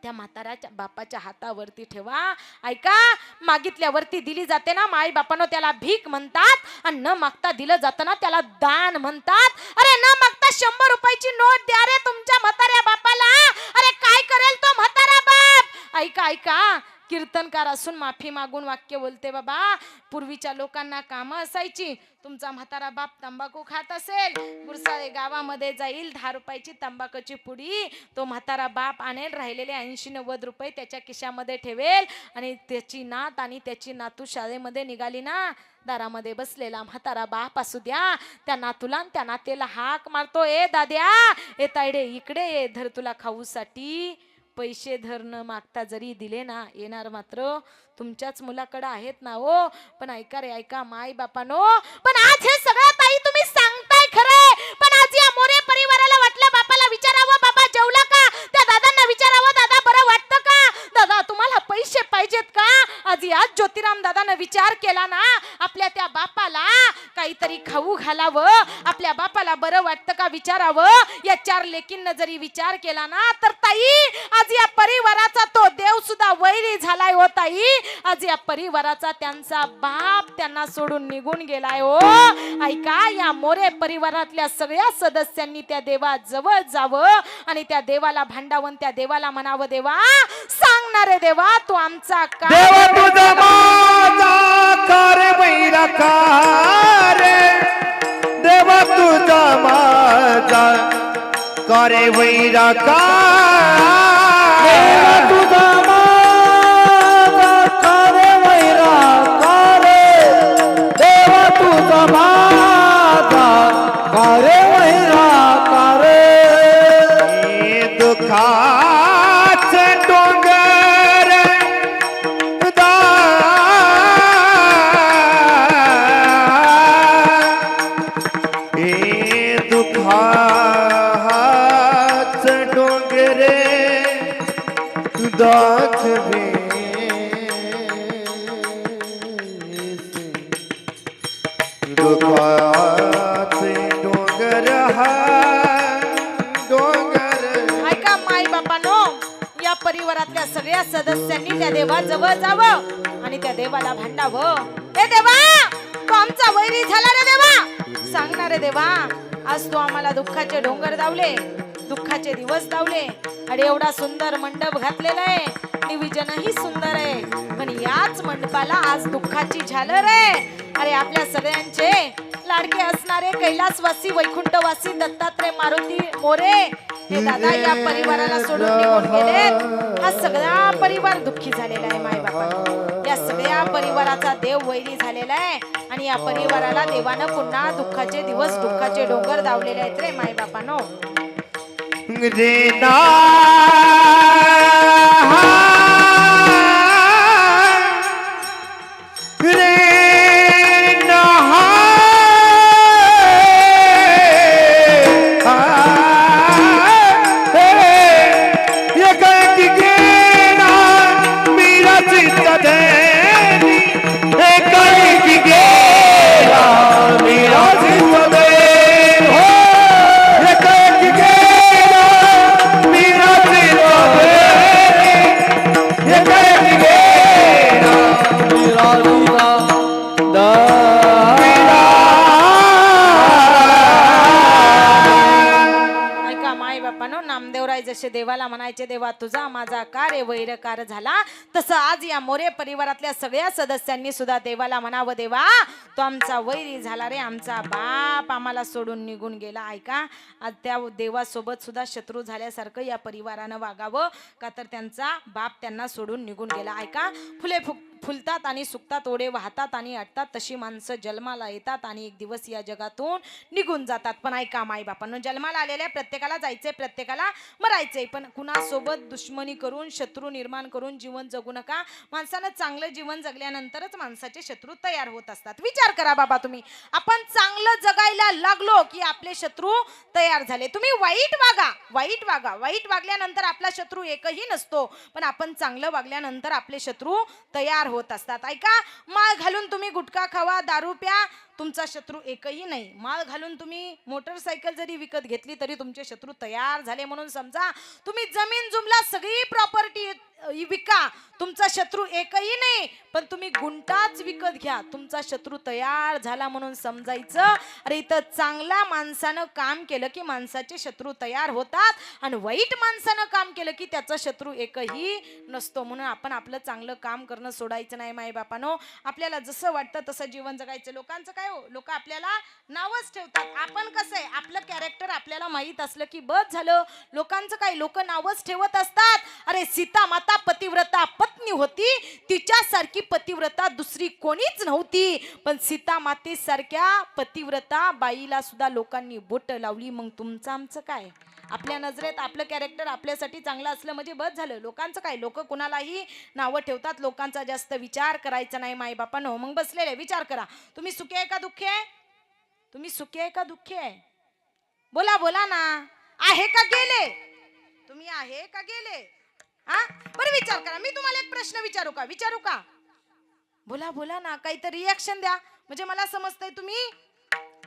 त्या म्हाताऱ्याच्या बापाच्या हातावरती ठेवा. ऐका, मागितल्यावरती दिली जाते ना माई बापानो त्याला भीक म्हणतात, आणि न मागता दिलं जातं ना त्याला दान म्हणतात. अरे न मागता 100 रुपयाची नोट द्या रे तुमच्या म्हाताऱ्या बापाला. अरे काय करेल तो म्हातारा बाप? ऐका कीर्तनकार असून माफी मागून वाक्य बोलते बाबा. पूर्वीच्या लोकांना कामं असायची. तुमचा म्हातारा बाप तंबाखू खात असेल, गुरसाळे गावामध्ये जाईल, 10 रुपयाची तंबाखूची पुडी तो म्हातारा बाप आणेल, राहिलेले 80-90 रुपये त्याच्या खिशामध्ये ठेवेल आणि त्याची नात आणि त्याची नातू शाळेमध्ये निघाली ना, दारामध्ये बसलेला म्हातारा बाप असू द्या त्या नातूला त्या नातेला हाक मारतो, ए दाद्या ए तायडे इकडे ये, धर तुला खाऊसाठी पैसे धर. न मागता जरी दिले ना, येणार मात्र तुमच्याच मुलाकडे आहेत ना हो. पण ऐका रे ऐका माय बापानो, पण आज हे सगळं ताई तुम्ही सांगताय खरं, पण आज या मोरे परिवाराला वाटलं बापाला विचारावं बाबा जेवला का? त्या दादांना विचारावं दादा बरं वाटतं का? दादा तुम्हाला पैसे पाहिजेत का? आज याच ज्योतिराम दादानं विचार केला ना, आपल्या त्या बापाला काहीतरी खाऊ घालावं, आपल्या बापाला बरं वाटतं का विचारावं. या 4 लेकींना जरी विचार केला ना, तर ताई आज या परिवाराचा तो देव सुद्धा वैरी झालाय हो ताई. आज या परिवाराचा त्यांचा बाप त्यांना सोडून निघून गेलाय हो. ऐका, या मोरे परिवारातल्या सगळ्या सदस्यांनी त्या देवाजवळ जावं आणि त्या देवाला भांडावं, त्या देवाला म्हणावं, देवा सांगणारे देवा तू आमचा का देवा तुझा माझा कार बैरा कार, देवा तुझा माझा करे बैरा कार, देवा तुझा माझा कारे वैरा कारे, देवा तुझा माझा कारे वैरा कारे. दुःखाचे डोंगर दुःखाचे डोंगरे दाखवे दुःखाचे डोंगर डोंगर. ऐका माई बापानो, या परिवारातल्या सगळ्या सदस्यांनी त्या देवाजवळ जावं आणि त्या देवाला भांडावं. ए देवा तो आमचा वैरी झाला रे देवा, सांगणारे देवा आज तू आम्हाला दुःखाचे डोंगर दावले, दुःखाचे दिवस दावले. अरे एवढा सुंदर मंडप घातलेला आहे, निविजनही सुंदर आहे, पण याच मंडपाला आज दुःखाची झालर आहे. अरे आपल्या सगळ्यांचे लाडके असणारे कैलासवासी वैकुंठवासी दत्तात्रय मारुती मोरे हे दादा या परिवाराला सोडून निघून गेलेत. हा सगळा परिवार दुःखी झालेला आहे माय बापा. या सगळ्या परिवाराचा देव वैरी झालेला आहे आणि या परिवाराला देवानं पुन्हा दुःखाचे दिवस दुःखाचे डोंगर दावलेले आहेत रे माय बापानो. रे ना जसे देवाला म्हणायचे देवा तुझा माझा कार्य वैरकार झाला, तसं आज या मोरे परिवारातल्या सगळ्या सदस्यांनी सुद्धा देवाला म्हणावं देवा तो आमचा वैरी झाला रे, आमचा बाप आम्हाला सोडून निघून गेला. ऐका, आज त्या देवासोबत सुद्धा शत्रू झाल्यासारखं या परिवारानं वागावं, का तर त्यांचा बाप त्यांना सोडून निघून गेला. ऐका, फुले फुलतात आणि सुकतात, ओढे वाहतात आणि अटतात, तशी माणसं जन्माला येतात आणि एक दिवस या जगातून निघून जातात. पण ऐका माई बापांनो, जन्माला आलेल्या प्रत्येकाला जायचंय, प्रत्येकाला मरायचंय, पण कुणासोबत दुश्मनी करून शत्रू निर्माण करून जीवन जगू नका. माणसानं चांगलं जीवन जगल्यानंतरच माणसाचे शत्रू तयार होत असतात. विचार करा बाबा तुम्ही, आपण चांगलं जगायला लागलो की आपले शत्रू तयार झाले. तुम्ही वाईट वागा, वाईट वागा, वाईट वागल्यानंतर आपला शत्रू एकही नसतो, पण आपण चांगलं वागल्यानंतर आपले शत्रू तयार होत असतात. ऐका, माळ घालून तुम्ही गुटखा खावा, दारू प्या, तुमचा शत्रू एकही नाही. माळ घालून तुम्ही मोटरसायकल जरी विकत घेतली तरी तुमचे शत्रू तयार झाले म्हणून समजा. तुम्ही जमीन जुमला सगळी प्रॉपर्टी विका, तुमचा शत्रू एकही नाही, पण तुम्ही गुंटाच विकत घ्या, तुमचा शत्रू तयार झाला म्हणून समजायचं. अरे इथं चांगल्या माणसानं काम केलं की माणसाचे शत्रू तयार होतात, आणि वाईट माणसानं काम केलं की त्याचा शत्रू एकही नसतो. म्हणून आपण आपलं चांगलं काम करणं सोडायचं नाही माई बापानो. आपल्याला जसं वाटतं तसं जीवन जगायचं. लोकांचं काय हो, लोक आपल्याला नावच ठेवतात. आपण कसं आहे, आपलं कॅरेक्टर आपल्याला माहीत असलं की बस झालं. लोकांचं काय, लोक नावच ठेवत असतात. अरे सीता माता पतिव्रता पत्नी होती, तिच्यासारखी पतिव्रता दुसरी कोणीच नव्हती, पण सीता मातेसारख्या पतिव्रता बाईला सुद्धा लोकांनी बोट लावली. मग तुमचं आमचं काय, आपल्या नजरेत आपलं कॅरेक्टर आपल्यासाठी चांगलं असलं म्हणजे बस झालं. लोकांचं काय, लोक कुणालाही नावं ठेवतात. लोकांचा जास्त विचार करायचा नाही माई बापानो. मग बसलेले विचार करा, तुम्ही सुखी आहे का दुःखी आहे? तुम्ही सुखी आहे का दुःखी आहे? बोला बोला ना, आहे का गेले? तुम्ही आहे का गेले? हा, बरं विचार करा. मी तुम्हाला एक प्रश्न विचारू का? विचारू का? बोला बोला ना, काहीतरी रिॲक्शन द्या, म्हणजे मला समजतंय तुम्ही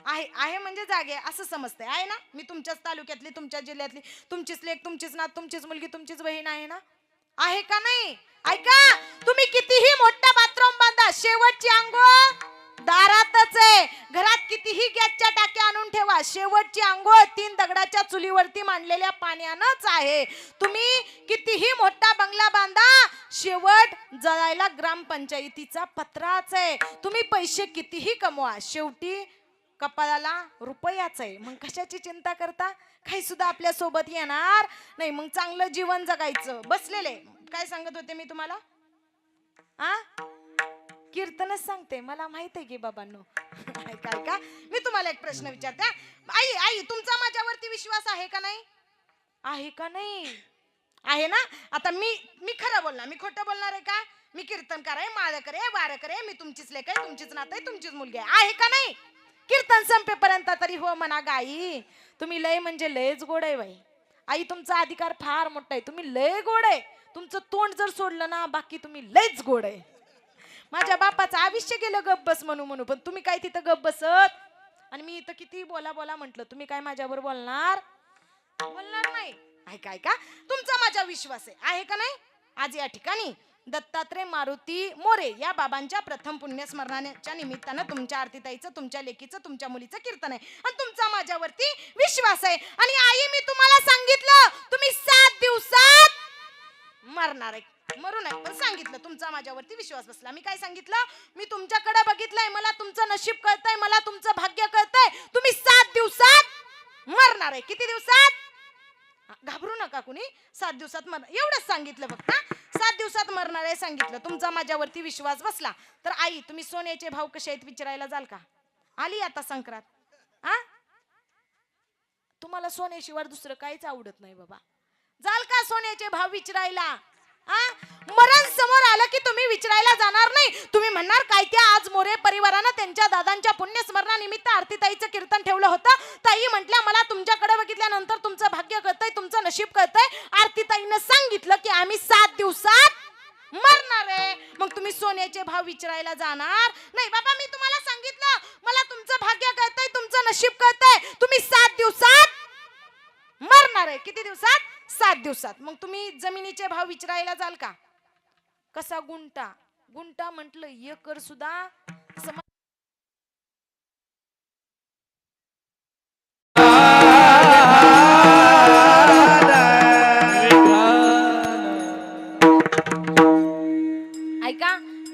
आहे. आहे म्हणजे जागे असं समजतंय, आहे ना? मी तुमच्याच तालुक्यातली, तुमच्या जिल्ह्यातली, तुमचीच लेक, तुमचीच नात, तुमचीच मुलगी, तुमचीच बहीण आहे ना? आहे का नाही? ऐका, तुम्ही कितीही मोठा बाथरूम बांधा, शेवटची आंघोळ दारातच आहे. घरात कितीही गॅसच्या टाक्या आणून ठेवा, शेवटची आंघोळ 3 दगडाच्या चुलीवरती मांडलेल्या पाण्यानंच आहे. तुम्ही कितीही मोठा बंगला बांधा, शेवट जळायला ग्रामपंचायतीचा पत्राच आहे. तुम्ही पैसे कितीही कमवा, शेवटी कपाळाला रुपयाच आहे. मग कशाची चिंता करता? काही सुद्धा आपल्या सोबत येणार नाही. मग चांगलं जीवन जगायचं. बसलेले काय सांगत होते मी तुम्हाला? कीर्तनच सांगते, मला माहित आहे की बाबांनो. काय का, मी तुम्हाला एक प्रश्न विचारते. आई आई, तुमचा माझ्यावरती विश्वास आहे का नाही? आहे का नाही? आहे ना? आता मी खरं बोलणार, मी खोटं बोलणार आहे का? मी कीर्तनकार आहे, माळकर आहे, वारकर आहे, मी तुमचीच लेक आहे, तुमचीच नात आहे, तुमचीच मुलगी आहे. आहे का नाही? कीर्तन संपेपर्यंत तरी हो म्हणा. गाई तुम्ही लय म्हणजे लयच गोड आहे बाई. आई तुमचा अधिकार फार मोठा आहे, तुम्ही लय गोड आहे. तुमचं तोंड जर सोडलं ना, बाकी तुम्ही लयच गोड आहे. माझ्या बापाचं आयुष्य गेलं गप बस म्हणून, पण तुम्ही काय तिथं गप बसत, आणि मी इथं किती बोला बोला म्हटलं, तुम्ही काय माझ्यावर बोलणार नाही. ऐका ऐका, तुमचा माझा विश्वास आहे का नाही? आज या ठिकाणी दत्तात्रय मारुती मोरे या बाबांच्या प्रथम पुण्यस्मरणाच्या निमित्तानं तुमच्या आरतीताईचं, तुमच्या लेकीचं, तुमच्या मुलीचं कीर्तन आहे, आणि तुमचा माझ्यावरती विश्वास आहे. आणि आई, मी तुम्हाला सांगितलं तुम्ही 7 दिवसात मरणार आहे. मरू नाही, पण सांगितलं तुमचा माझ्यावरती विश्वास बसला. मी काय सांगितलं? मी तुमच्याकडे बघितलंय, मला तुमचं नशीब कळतंय, मला तुमचं भाग्य कळतंय. तुम्ही 7 दिवसात मरणार आहे. किती दिवसात? घाबरू नका कुणी, 7 दिवसात मरणार एवढंच सांगितलं फक्त. 7 दिवसात मरणार आहे सांगितलं. तुमचा माझ्यावरती विश्वास बसला तर आई, तुम्ही सोन्याचे भाव कसे आहेत विचारायला जाल का? आली आता संक्रांत, तुम्हाला सोन्याशिवाय दुसरं काहीच आवडत नाही बाबा. जाल का सोन्याचे भाव विचारायला? मरण समोर आलं की तुम्ही विचारायला जाणार नाही. तुम्ही म्हणणार काय त्या आज मोरे परिवारानं त्यांच्या दादांच्या पुण्यस्मरणानिमित्त आरतीताईचं कीर्तन ठेवलं होतं. ताई म्हटल्या मला तुमच्याकडे बघितल्यानंतर तुमचं भाग्य कळतंय, तुमचं नशीब कळतंय. आरतीताईनं सांगितलं की आम्ही 7 दिवसात मरणार आहे. मग तुम्ही सोन्याचे भाव विचारायला जाणार नाही. बाबा मी तुम्हाला सांगितलं मला तुमचं भाग्य कळतंय, तुमचं नशीब कळतंय. तुम्ही 7 दिवसात मरणार आहे. किती दिवसात? 7 दिवसात. मग तुम्ही जमिनीचे भाव विचारायला जाल का? कसा गुंटा? गुंटा म्हटलं एकर सुद्धा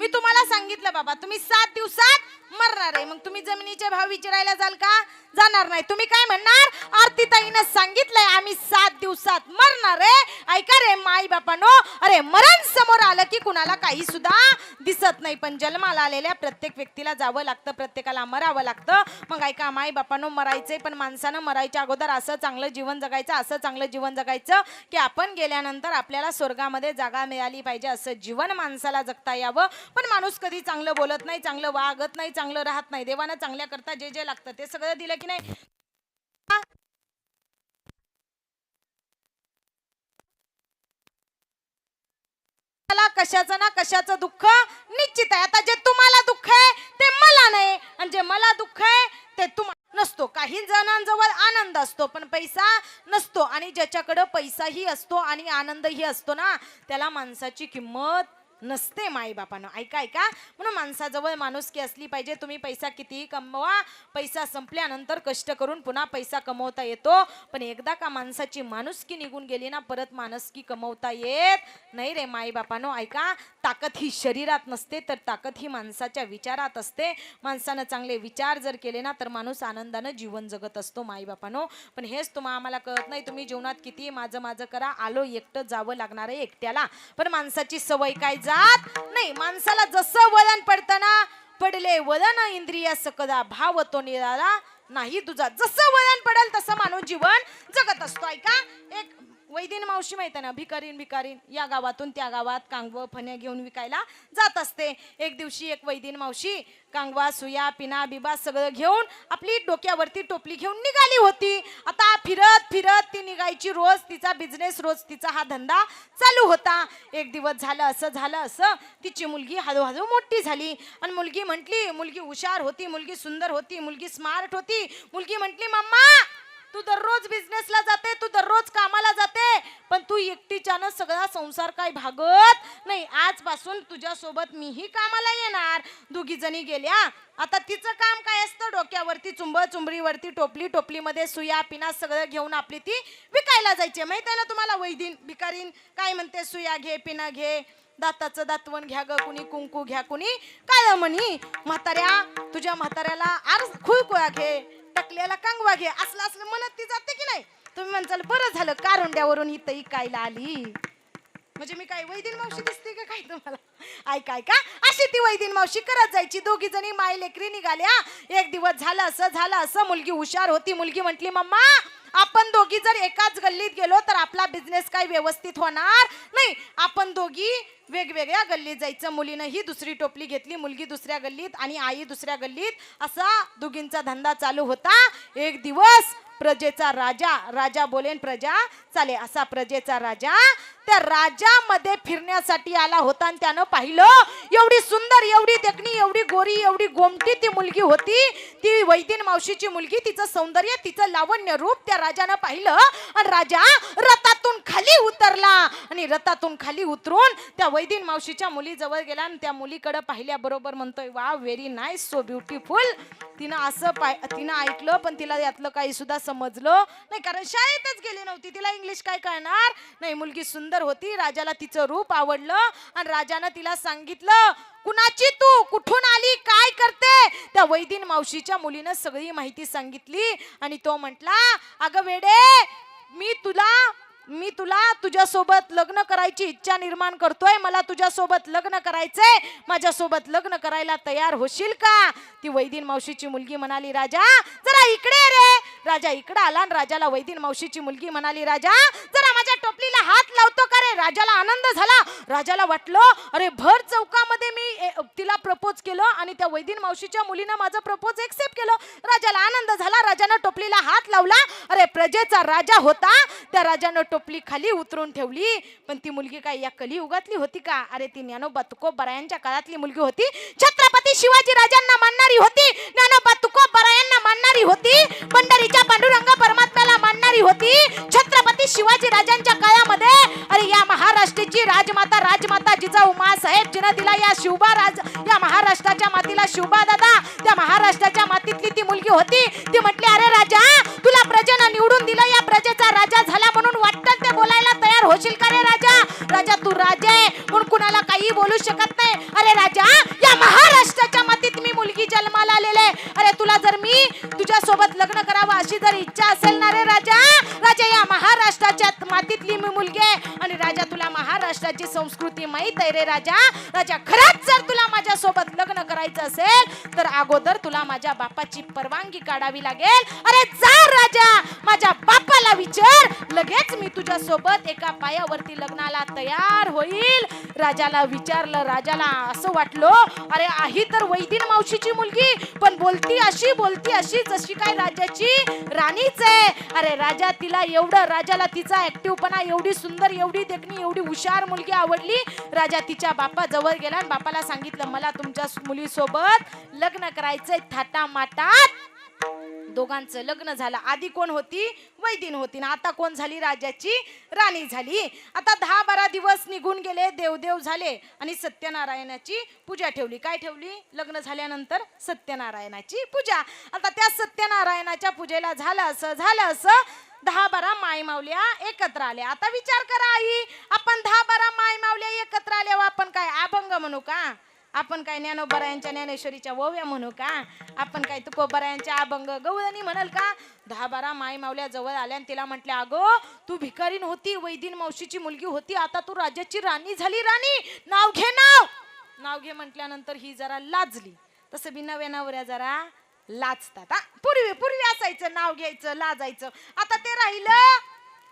मी तुम्हाला सांगितलं बाबा, तुम्ही 7 दिवसात मरणार आहे. मग तुम्ही जमिनीचे भाव विचारायला जाल का? जाणार नाही. तुम्ही काय म्हणणार? आरतीताईनं सांगितलंय आम्ही 7 दिवसात मरणार आहे. ऐका रे माई बापानो, अरे मरण समोर आलं की कुणाला काही सुद्धा दिसत नाही, पण जन्माला आलेल्या प्रत्येक व्यक्तीला जावं लागतं, प्रत्येकाला मरावं लागतं. मग ऐका माई बापानो, मरायचंय, पण माणसानं मरायच्या अगोदर असं चांगलं जीवन जगायचं, असं चांगलं जीवन जगायचं की आपण गेल्यानंतर आपल्याला स्वर्गामध्ये जागा मिळाली पाहिजे, असं जीवन माणसाला जगता यावं. पण माणूस कधी चांगलं बोलत नाही, चांगलं वागत नाही, चांगलं राहत नाही. देवानं चांगल्या करता जे जे लागतं ते सगळं दिलं की नाही. कशाचं ना कशाचं दुःख निश्चित आहे. आता जे तुम्हाला दुःख आहे ते मला नाही, आणि जे मला दुःख आहे ते तुम्हाला नसतो. काही जणांजवळ आनंद असतो पण पैसा नसतो, आणि ज्याच्याकडे पैसाही असतो आणि आनंदही असतो ना, त्याला माणसाची किंमत नसते माई बापानं. ऐका ऐका, म्हणून माणसाजवळ माणुसकी असली पाहिजे. तुम्ही पैसा कितीही कमवा, पैसा संपल्यानंतर कष्ट करून पुन्हा पैसा कमवता येतो, पण एकदा का माणसाची माणुसकी निघून गेली ना, परत माणुसकी कमवता येत नाही रे माई बापानो. ऐका, ताकद ही शरीरात नसते, तर ताकद ही माणसाच्या विचारात असते. माणसानं चांगले विचार जर केले ना, तर माणूस आनंदानं जीवन जगत असतो माई बापानो. पण हेच तुम्हाला आम्हाला कळत नाही. तुम्ही जीवनात किती माझं माझं करा, आलो एकटं जावं लागणार आहे एकट्याला, पण माणसाची सवय काय जात नाही. माणसाला जसं वळण पडतं ना, पडले वळण इंद्रिय सकदा भाव तो निराला नाही तुझा. जसं वळण पडेल तसं माणूस जीवन जगत असतो. ऐका, एक वैदिन मावशी माहिती आहे ना, भिकारीन या गावातून त्या गावात कांगव फण्या घेऊन विकायला जात असते. एक दिवशी एक वैदिन मावशी कांगवा सुया पिना बिबा सगळं घेऊन आपली डोक्यावरती टोपली घेऊन निघाली होती. आता फिरत फिरत ती निघायची. रोज तिचा बिझनेस, रोज तिचा हा धंदा चालू होता. एक दिवस झालं असं तिची मुलगी हळूहळू मोठी झाली, आणि मुलगी म्हटली, मुलगी हुशार होती, मुलगी सुंदर होती, मुलगी स्मार्ट होती. मुलगी म्हटली, मम्मा तू दररोज बिझनेसला जाते, तू दररोज कामाला जाते, पण तू एकटीच्यानं सगळा संसार काय भागत नाही. आजपासून तुझ्या सोबत मीही कामाला येणार. दोघी जणी गेल्या. आता तिचं काम काय असतं? डोक्यावरती चुंबरीवरती टोपली, टोपलीमध्ये सुया पिना सगळं घेऊन आपली ती विकायला जायचे. माहित आहे ना तुम्हाला, वैदिन भिकारीन काय म्हणते? सुया घे, पिना घे, दाताचं दातवण घ्या ग, कुणी कुंकू घ्या, कुणी काय म्हणी. म्हाताऱ्या, तुझ्या म्हाताऱ्याला आर खुळकुळा घे, टकल्याला कांगवा घे, असलं असलं म्हणत ती जाते की नाही. तुम्ही म्हणसाल बरं झालं कारुंड्यावरून इथं इकायला आली, म्हणजे मी काय वैदिन मावशी दिसते का काय तुम्हाला? ऐका ऐका, अशी ती वैदिन मावशी करत जायची. दोघी जणी माय लेकरी निघाल्या. एक दिवस झालं असं मुलगी हुशार होती. मुलगी म्हटली, मम्मा आपण दोघी जर एकाच गल्लीत गेलो तर आपला बिझनेस काय व्यवस्थित होणार नाही. आपण दोघी वेगवेगळ्या गल्लीत जायचं. मुलीनं ही दुसरी टोपली घेतली, मुलगी दुसऱ्या गल्लीत आणि आई दुसऱ्या गल्लीत, असा दोघींचा धंदा चालू होता. एक दिवस प्रजेचा राजा बोलेन प्रजा चाले, असा प्रजेचा राजा त्या राजामध्ये फिरण्यासाठी आला होता, आणि त्यानं पाहिलं एवढी सुंदर, एवढी देखणी, एवढी गोरी, एवढी गोमटी ती मुलगी होती. ती वैदिन मावशीची मुलगी. तिचं सौंदर्य, तिचं लावण्य रूप त्या राजानं पाहिलं, आणि राजा रथातून खाली उतरला, आणि रथातून खाली उतरून त्या वैदिन मावशीच्या मुलीजवळ गेला, आणि त्या मुलीकडे पाहिल्याबरोबर म्हणतोय, वा व्हेरी नाईस, सो ब्युटिफुल. तिनं ऐकलं, पण तिला यातलं काही सुद्धा समजलं नाही, कारण शाळेतच गेली नव्हती. तिला इंग्लिश काय कळणार नाही. मुलगी सुंदर होती. राजाला तिचं रूप आवडलं, आणि राजानं तिला सांगितलं, कुणाची तू, कुठून आली, काय करते? त्या वैदिन मावशीच्या मुलीनं सगळी माहिती सांगितली, आणि तो म्हटला, अगं वेडे, मी तुला तुझ्यासोबत लग्न करायची इच्छा निर्माण करतोय. मला तुझ्यासोबत लग्न करायचंय. माझ्यासोबत लग्न करायला तयार होशील का? ती वैदिन मावशीची मुलगी म्हणाली, राजा जरा इकडे रे. राजा इकडे आला, आणि राजाला वैदिन मावशीची मुलगी म्हणाली, राजा जरा माझ्या टोपलीला हात लावतो का रे? राजाला आनंद झाला. राजाला वाटलं, अरे भर चौकामध्ये मी तिला प्रपोज केलं, आणि त्या वैदिन मावशीच्या मुलीनं माझं प्रपोज एक्सेप्ट केलं. राजाला आनंद झाला. राजानं टोपलीला हात लावला. अरे प्रजेचा राजा होता. त्या राजानं टोपली खाली उतरून ठेवली. पण ती मुलगी काय या कलियुगातली होती का? अरे ती ज्ञानोबा तुकोबरायांच्या काळातली मुलगी होती. छत्रपती शिवाजी राजांना मानणारी होती. ज्ञानोबा तुकोबरायांना मानणारी होती. पंढरीच्या पांडुरंग परमात्म्याला मानणारी होती. छत्रपती शिवाजी राजांच्या काळामध्ये अरे या महाराष्ट्राची राजमाता जिजाऊ मासाहेब जिने दिला या महाराष्ट्राच्या मातीला शिवबा दादा, त्या महाराष्ट्राच्या मातीतली ती मुलगी होती. ती म्हटली, अरे राजा तुला प्रजेनं निवडून दिलं, या प्रजेचा राजा झाला म्हणून वाटतं ते बोलायला तयार होशील का रे राजा? राजा तू राजा आहे म्हणून कुणाला काही बोलू शकत नाही. अरे राजा, या महाराष्ट्राच्या मातीत मी मुलगी जन्माला आलेले. अरे तुला जर मी तुझ्या सोबत लग्न करावं अशी जर इच्छा असेल ना रे राजा, राजा या महाराष्ट्राच्या मातीतली मी मुलगी आहे. आणि राजा तुला महाराष्ट्राची संस्कृती माहित आहे रे राजा. राजा खरंच जर तुला माझ्या सोबत लग्न करायचं असेल तर अगोदर तुला माझ्या बापाची परवानगी काढावी लागेल. अरे जा राजा, माझ्या बापाला विचार, लगेच मी तुझ्या सोबत एका पायावरती लग्नाला तयार होईल. राजाला विचारलं, राजाला असं वाटलं अरे ही तर वैदिन मावशीची मुलगी, पण बोलती अशी जशी काय राजाची राणीच आहे. अरे राजा तिला एवढं, राजाला तिचा ऍक्टिव्हपणा, एवढी सुंदर, एवढी देखणी, एवढी हुशार मुलगी आवडली. राजा तिच्या बापा जवळ गेला आणि बापाला सांगितलं मला तुमच्या मुलीसोबत लग्न करायचंय थाटामाटात. दोघांचं लग्न झालं. आधी कोण होती? वैदिन होती ना, आता कोण झाली? राजाची राणी झाली. आता 10-12 दिवस निघून गेले, देवदेव झाले आणि सत्यनारायणाची पूजा ठेवली. काय ठेवली? लग्न झाल्यानंतर सत्यनारायणाची पूजा. आता त्या सत्यनारायणाच्या पूजेला झालं असं 10-12 माय मावल्या एकत्र आल्या. आता विचार करा आई, आपण 10-12 माय मावल्या एकत्र आल्यावर आपण काय अभंग म्हणू का? आपण काय ज्ञानोबरायांच्या ज्ञानेश्वरीच्या ओव्या म्हणू का? आपण काय तुकोबरायांच्या अभंग गवळणी म्हणाल का? 10-12 माय मावल्या जवळ आल्या आणि तिला म्हटल्या अगो तू भिकारीन होती, वैदिन मावशीची मुलगी होती, आता तू राजाची राणी झाली. राणी नाव घे, नाव घे म्हटल्यानंतर ही जरा लाजली. तसं बी नव्या नवऱ्या जरा लाजतात. पूर्वी असायचं नाव घ्यायचं, लाजायचं. आता ते राहिलं?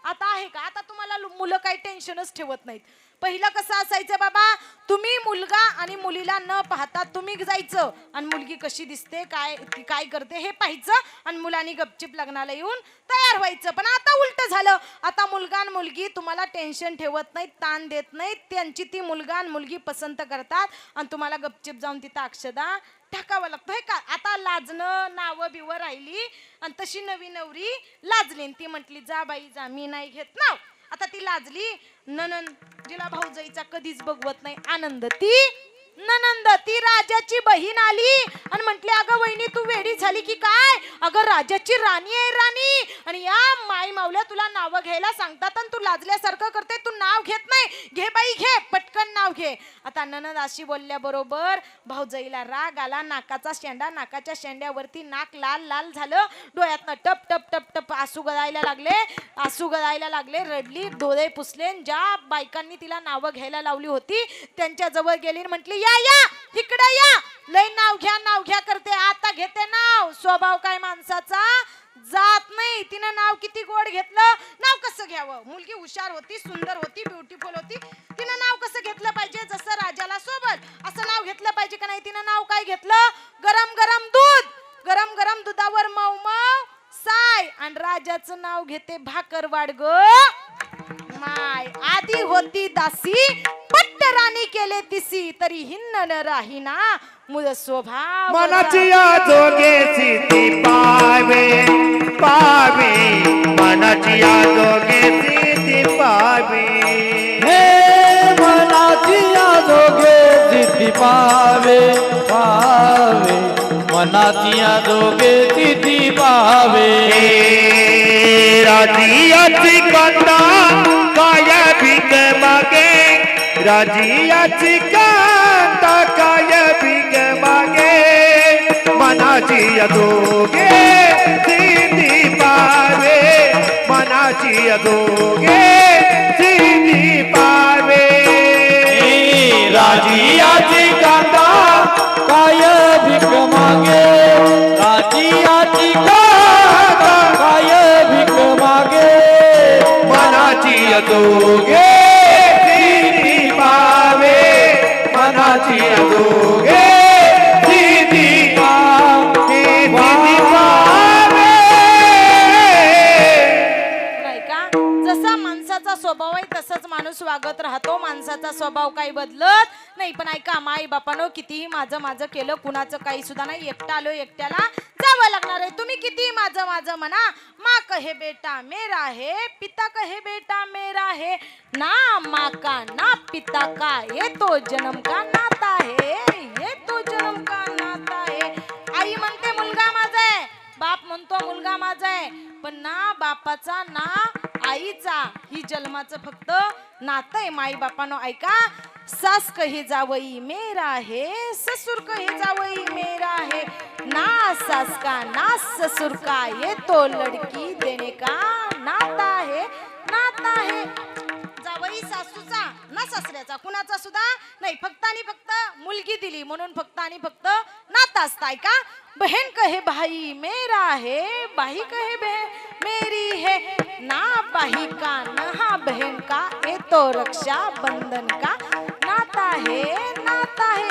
आता आहे का? आता तुम्हाला मुलं काही टेन्शनच ठेवत नाहीत. पहिलं कसं असायचं बाबा, तुम्ही मुलगा आणि मुलीला न पाहता तुम्ही जायचं आणि मुलगी कशी दिसते, काय करते हे पाहायचं आणि मुलांनी गपचिप लग्नाला येऊन तयार व्हायचं. पण आता उलट झालं. आता मुलगा आणि मुलगी तुम्हाला टेन्शन ठेवत नाहीत, ताण देत नाहीत. त्यांची ती मुलगा आणि मुलगी पसंत करतात आणि तुम्हाला गपचिप जाऊन तिथं अक्षदा टाकावं लागतं. हे का? आता लाजणं, नावं बिवं राहिली आणि तशी नवी नवरी लाजली. ती म्हटली जा बाई जा, मी नाही घेत नाव. आता ती लाजली. ननंद जिला भाऊजाईचा कधीच बघवत नाही आनंद, ननंद ती राजाची बहीण आली आणि म्हटली अगं वहिनी तू वेडी झाली की काय? अगं राजाची राणी आहे राणी, आणि या माई मावल्या तुला नावं घ्यायला सांगतात आणि तू लाजल्यासारखं करते, तू नाव घेत नाही. घे बाई घे, पटकन नाव घे. आता ननंद अशी बोलल्याबरोबर भाऊजाईला राग आला. नाकाच्या शेंड्यावरती नाक लाल लाल झालं. डोळ्यातनं टप टप टप टप आसू गळायला लागले. रडली, डोळे पुसले. ज्या बायकांनी तिला नावं घ्यायला लावली होती त्यांच्या जवळ गेली, म्हटली या इकडे या, लय नाव घ्या करते. आता घेते नाव. स्वभाव काय माणसाचा जात नाही. तिनं नाव किती गोड घेतलं. नाव कसं घ्यावं? मुलगी हुशार होती, सुंदर होती, ब्युटिफुल होती. तिनं नाव कसं घेतलं पाहिजे? जसं राजाला सोबत असं नाव घेतलं पाहिजे का नाही? तिनं नाव काय घेतलं? गरम गरम दुधावर मऊ साय. आणि राजाचं नाव घेते भाकरवाड ग माय. आधी होती दासी, पट्ट राणी केले तिसी, तरी हिन्न न राहीना मुद स्वभाव. मनाची जोगेची ती पावे मनाची जोगेची ती पावे. हे मनाची जोगे जिती पावे मनाची जोगे जिती पावे. राजियाची कांदा काय भीक मागे, राजियाची कांदा काय भीक मागे. मनाची जोगे सिद्धी पावे, मनाची जोगे सिद्धी पावे. राजियाची कांदा काय भीक मागे, राजियाची कांदा काय भीक मागे. मनाची जोगे सिद्धी पावे, मनाची जोगे सिद्धी पावे. नाही का? जसा माणसाचा स्वभाव आहे तसंच माणूस वागत राहतो. माणसाचा स्वभाव काही बदलत नाही. पण ऐका माई बापानो, कितीही माझं केलं कुणाचं काही सुद्धा नाही. एकटा आलो, एकट्याला जावं लागणार आहे. तुम्ही किती माझं म्हणा, माँ कहे बेटा मेरा है, पिता कहे बेटा मेरा है, ना माँ का ना पिता का ये तो जन्म का नाता है, ये तो जन्म का नाता है. आई म्हणते मुलगा माझा आहे, बाप म्हणतो मुलगा माझा आहे, पण ना बापाचा ना आईचा ही जन्माचं फक्त नातं आहे. माई बापानो ऐका, सास कही जावई मेरा है, ससुर कही जावई मेरा है, ना सास का ना ससुर का, ये तो लड़की देने का नाता है, नाता है. जावई सासूचा ना सासऱ्याचा, कुणाचा सुद्धा नाही, फक्त आणि फक्त मुलगी दिली म्हणून फक्त आणि फक्त नाता असताय का. बहन कहे भाई मेरा है, भाई कहे बहन मेरी है, ना भाई का ना बहन का, ये तो रक्षा बंधन का नाता है, नाता है.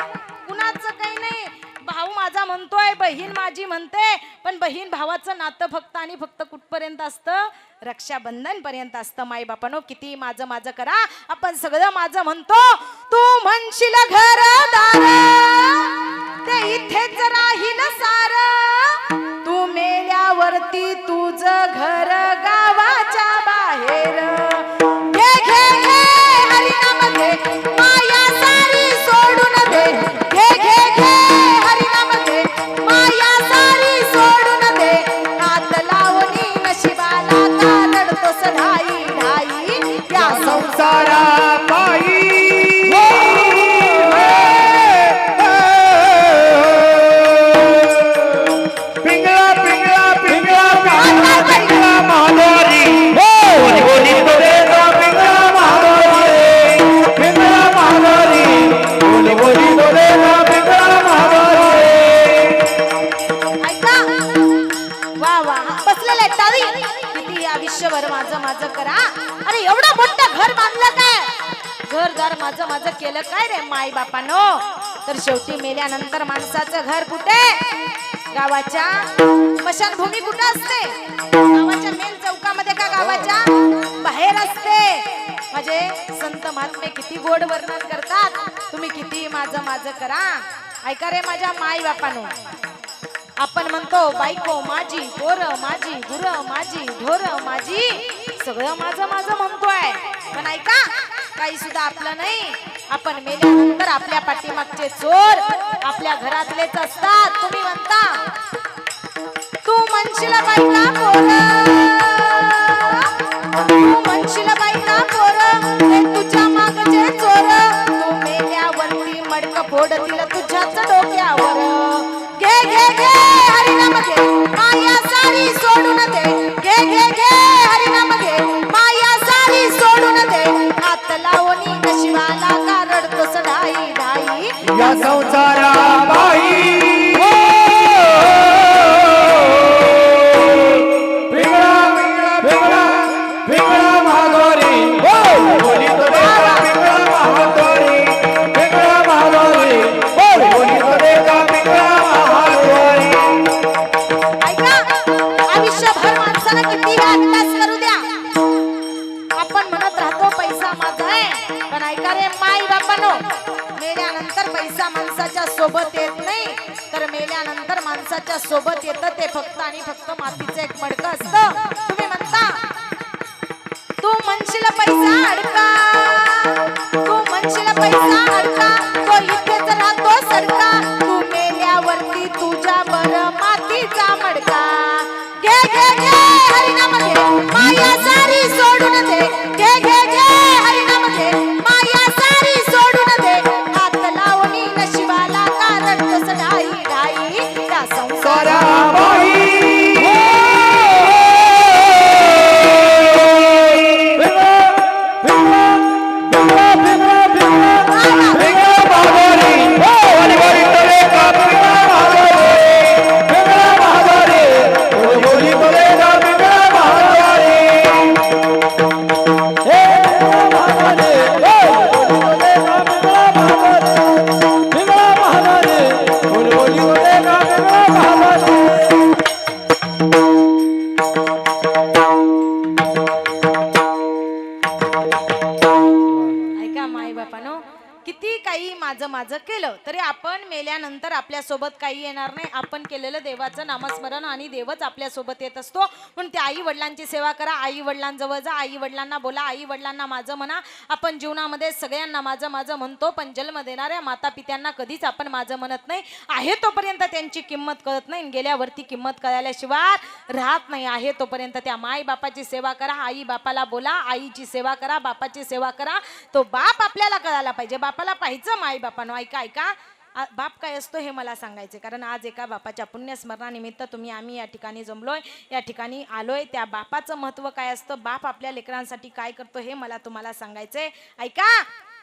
कुणाचं काही नाही, भाऊ माझा म्हणतोय, बहीण माझी म्हणते, पण बहीण भावाचं नातं फक्त आणि फक्त कुठपर्यंत असतं, रक्षाबंधन पर्यंत असतं. माई बापानो, किती माझं माझं करा, आपण सगळं माझं म्हणतो. तू म्हणशील घरदार ते इथेच राहील सार, तू मेल्यावरती तुझं घर गावाच्या बाहेर. घे घे घे हरिनाम घे, माया सारी सोडून दे. घे घे घे हरिनाम घे, माया सारी सोडून दे. हात लावणी नशिबाला का रडतोस ढाई ढाई, या संसारा पायी पिंगळा पिंगळा पिंगळा पिंगळा पिंगळा महाद्वारी, कोणी कोणी तोरे तो पिंगळा महाद्वारी, पिंगळा महाद्वारी, कोणी कोणी तोरे तो पिंगळा महाद्वारी. ऐका, वा वा, बसलेले आहेत टाळी. किती आयुष्यभर माझं माझं करा. अरे एवढं मोठं घर बांधलं काय, घरदार माझं माझं केलं काय रे माई बापानो. तर शेवटी मेल्यानंतर माणसाचं घर कुठे, गावाच्या स्मशानभूमी कुठे असते, गावाच्या मेन चौकामध्ये का गावाच्या बाहेर असते. म्हणजे संत महात्मे किती गोड वर्णन करतात. तुम्ही किती माझं माझं करा. ऐका रे माझ्या माई बापानो, आपण म्हणतो बायको माझी, पोर माझी, गुर माझी, ढोर माझी, सगळं माझं माझं म्हणतोय. पण ऐका, काही सुद्धा आपलं नाही. आपण मेल्यानंतर आपल्या पाठीमागचे चोर आपल्या घरातलेच असतात. तुम्ही म्हणता तू म्हणशील बायका पोर, तू म्हणशील बायका पोर, हे तुझ्या मागचे चोर, तू मेल्यावरती मडक फोडतील तुझ्याच डोक्यावर. घे घे घे हरिनाम घे, माया सारी सोडून दे. घे घे घे हरिनाम घे, माया सारी सोडून दे. हात लावणी नशिबाला का रडतोस ढाई ढाई, या संसारा बाई पिंगळा पिंगळा पिंगळा महाद्वारी, कोणी तोरे तो पिंगळा महाद्वारी, पिंगळा महाद्वारी, कोणी तोरे तो पिंगळा महाद्वारी. ऐका, आयुष्यभर माणसाला किती अभ्यास करू द्या, आपण म्हणत राहतो पैसा माझा आहे. पण ऐका रे माई बापानो, मेल्यानंतर पैसा माणसाच्या सोबत येत नाही, तर मेल्यानंतर माणसाच्या सोबत येतं ते फक्त आणि फक्त मातीचं एक मडकं असतं. तुम्ही म्हणता तू म्हणशील पैसा अडका, तू म्हणशील पैसा अडका, तो इथेच राहतो सडका, तू मेल्यावरती तुझ्या बर मातीचा मडका. घे घे घे हरिनाम घे, माया सारी सोडून दे. घे घे घे हरिनाम घे, माया सारी सोडून दे. हात लावणी नशिबाला का रडतोस ढाई ढाई, या संसारा बाई पिंगळा महाद्वारी, कोणी कोणी तोरे तो पिंगळा महाद्वारी. मेल्यानंतर आपल्या सोबत काही येणार नाही. आपण केलेलं देवाचं नामस्मरण आणि देवच आपल्या सोबत येत असतो. म्हणून त्या आई वडिलांची सेवा करा, आई वडिलांजवळ जा, आई वडिलांना बोला, आई वडिलांना माझं म्हणा. आपण जीवनामध्ये सगळ्यांना माझं माझं म्हणतो, पण जन्म देणाऱ्या माता पित्यांना कधीच आपण माझं म्हणत नाही. आहे तोपर्यंत त्यांची किंमत कळत नाही, गेल्यावरती किंमत कळल्याशिवाय राहत नाही. आहे तोपर्यंत त्या माई बापाची सेवा करा, आई बापाला बोला, आईची सेवा करा, बापाची सेवा करा. तो बाप आपल्याला कळायला पाहिजे. बापाला पाहिजे माई बापानं. ऐका ऐका, बाप काय असतो हे मला सांगायचे, कारण आज एका बापाच्या पुण्यस्मरणानिमित्त आम्ही या ठिकाणी जमलोय, या ठिकाणी आलोय. त्या बापाचं महत्व काय असतं, बाप आपल्या लेकरांसाठी काय करतो हे मला तुम्हाला सांगायचंय. ऐका,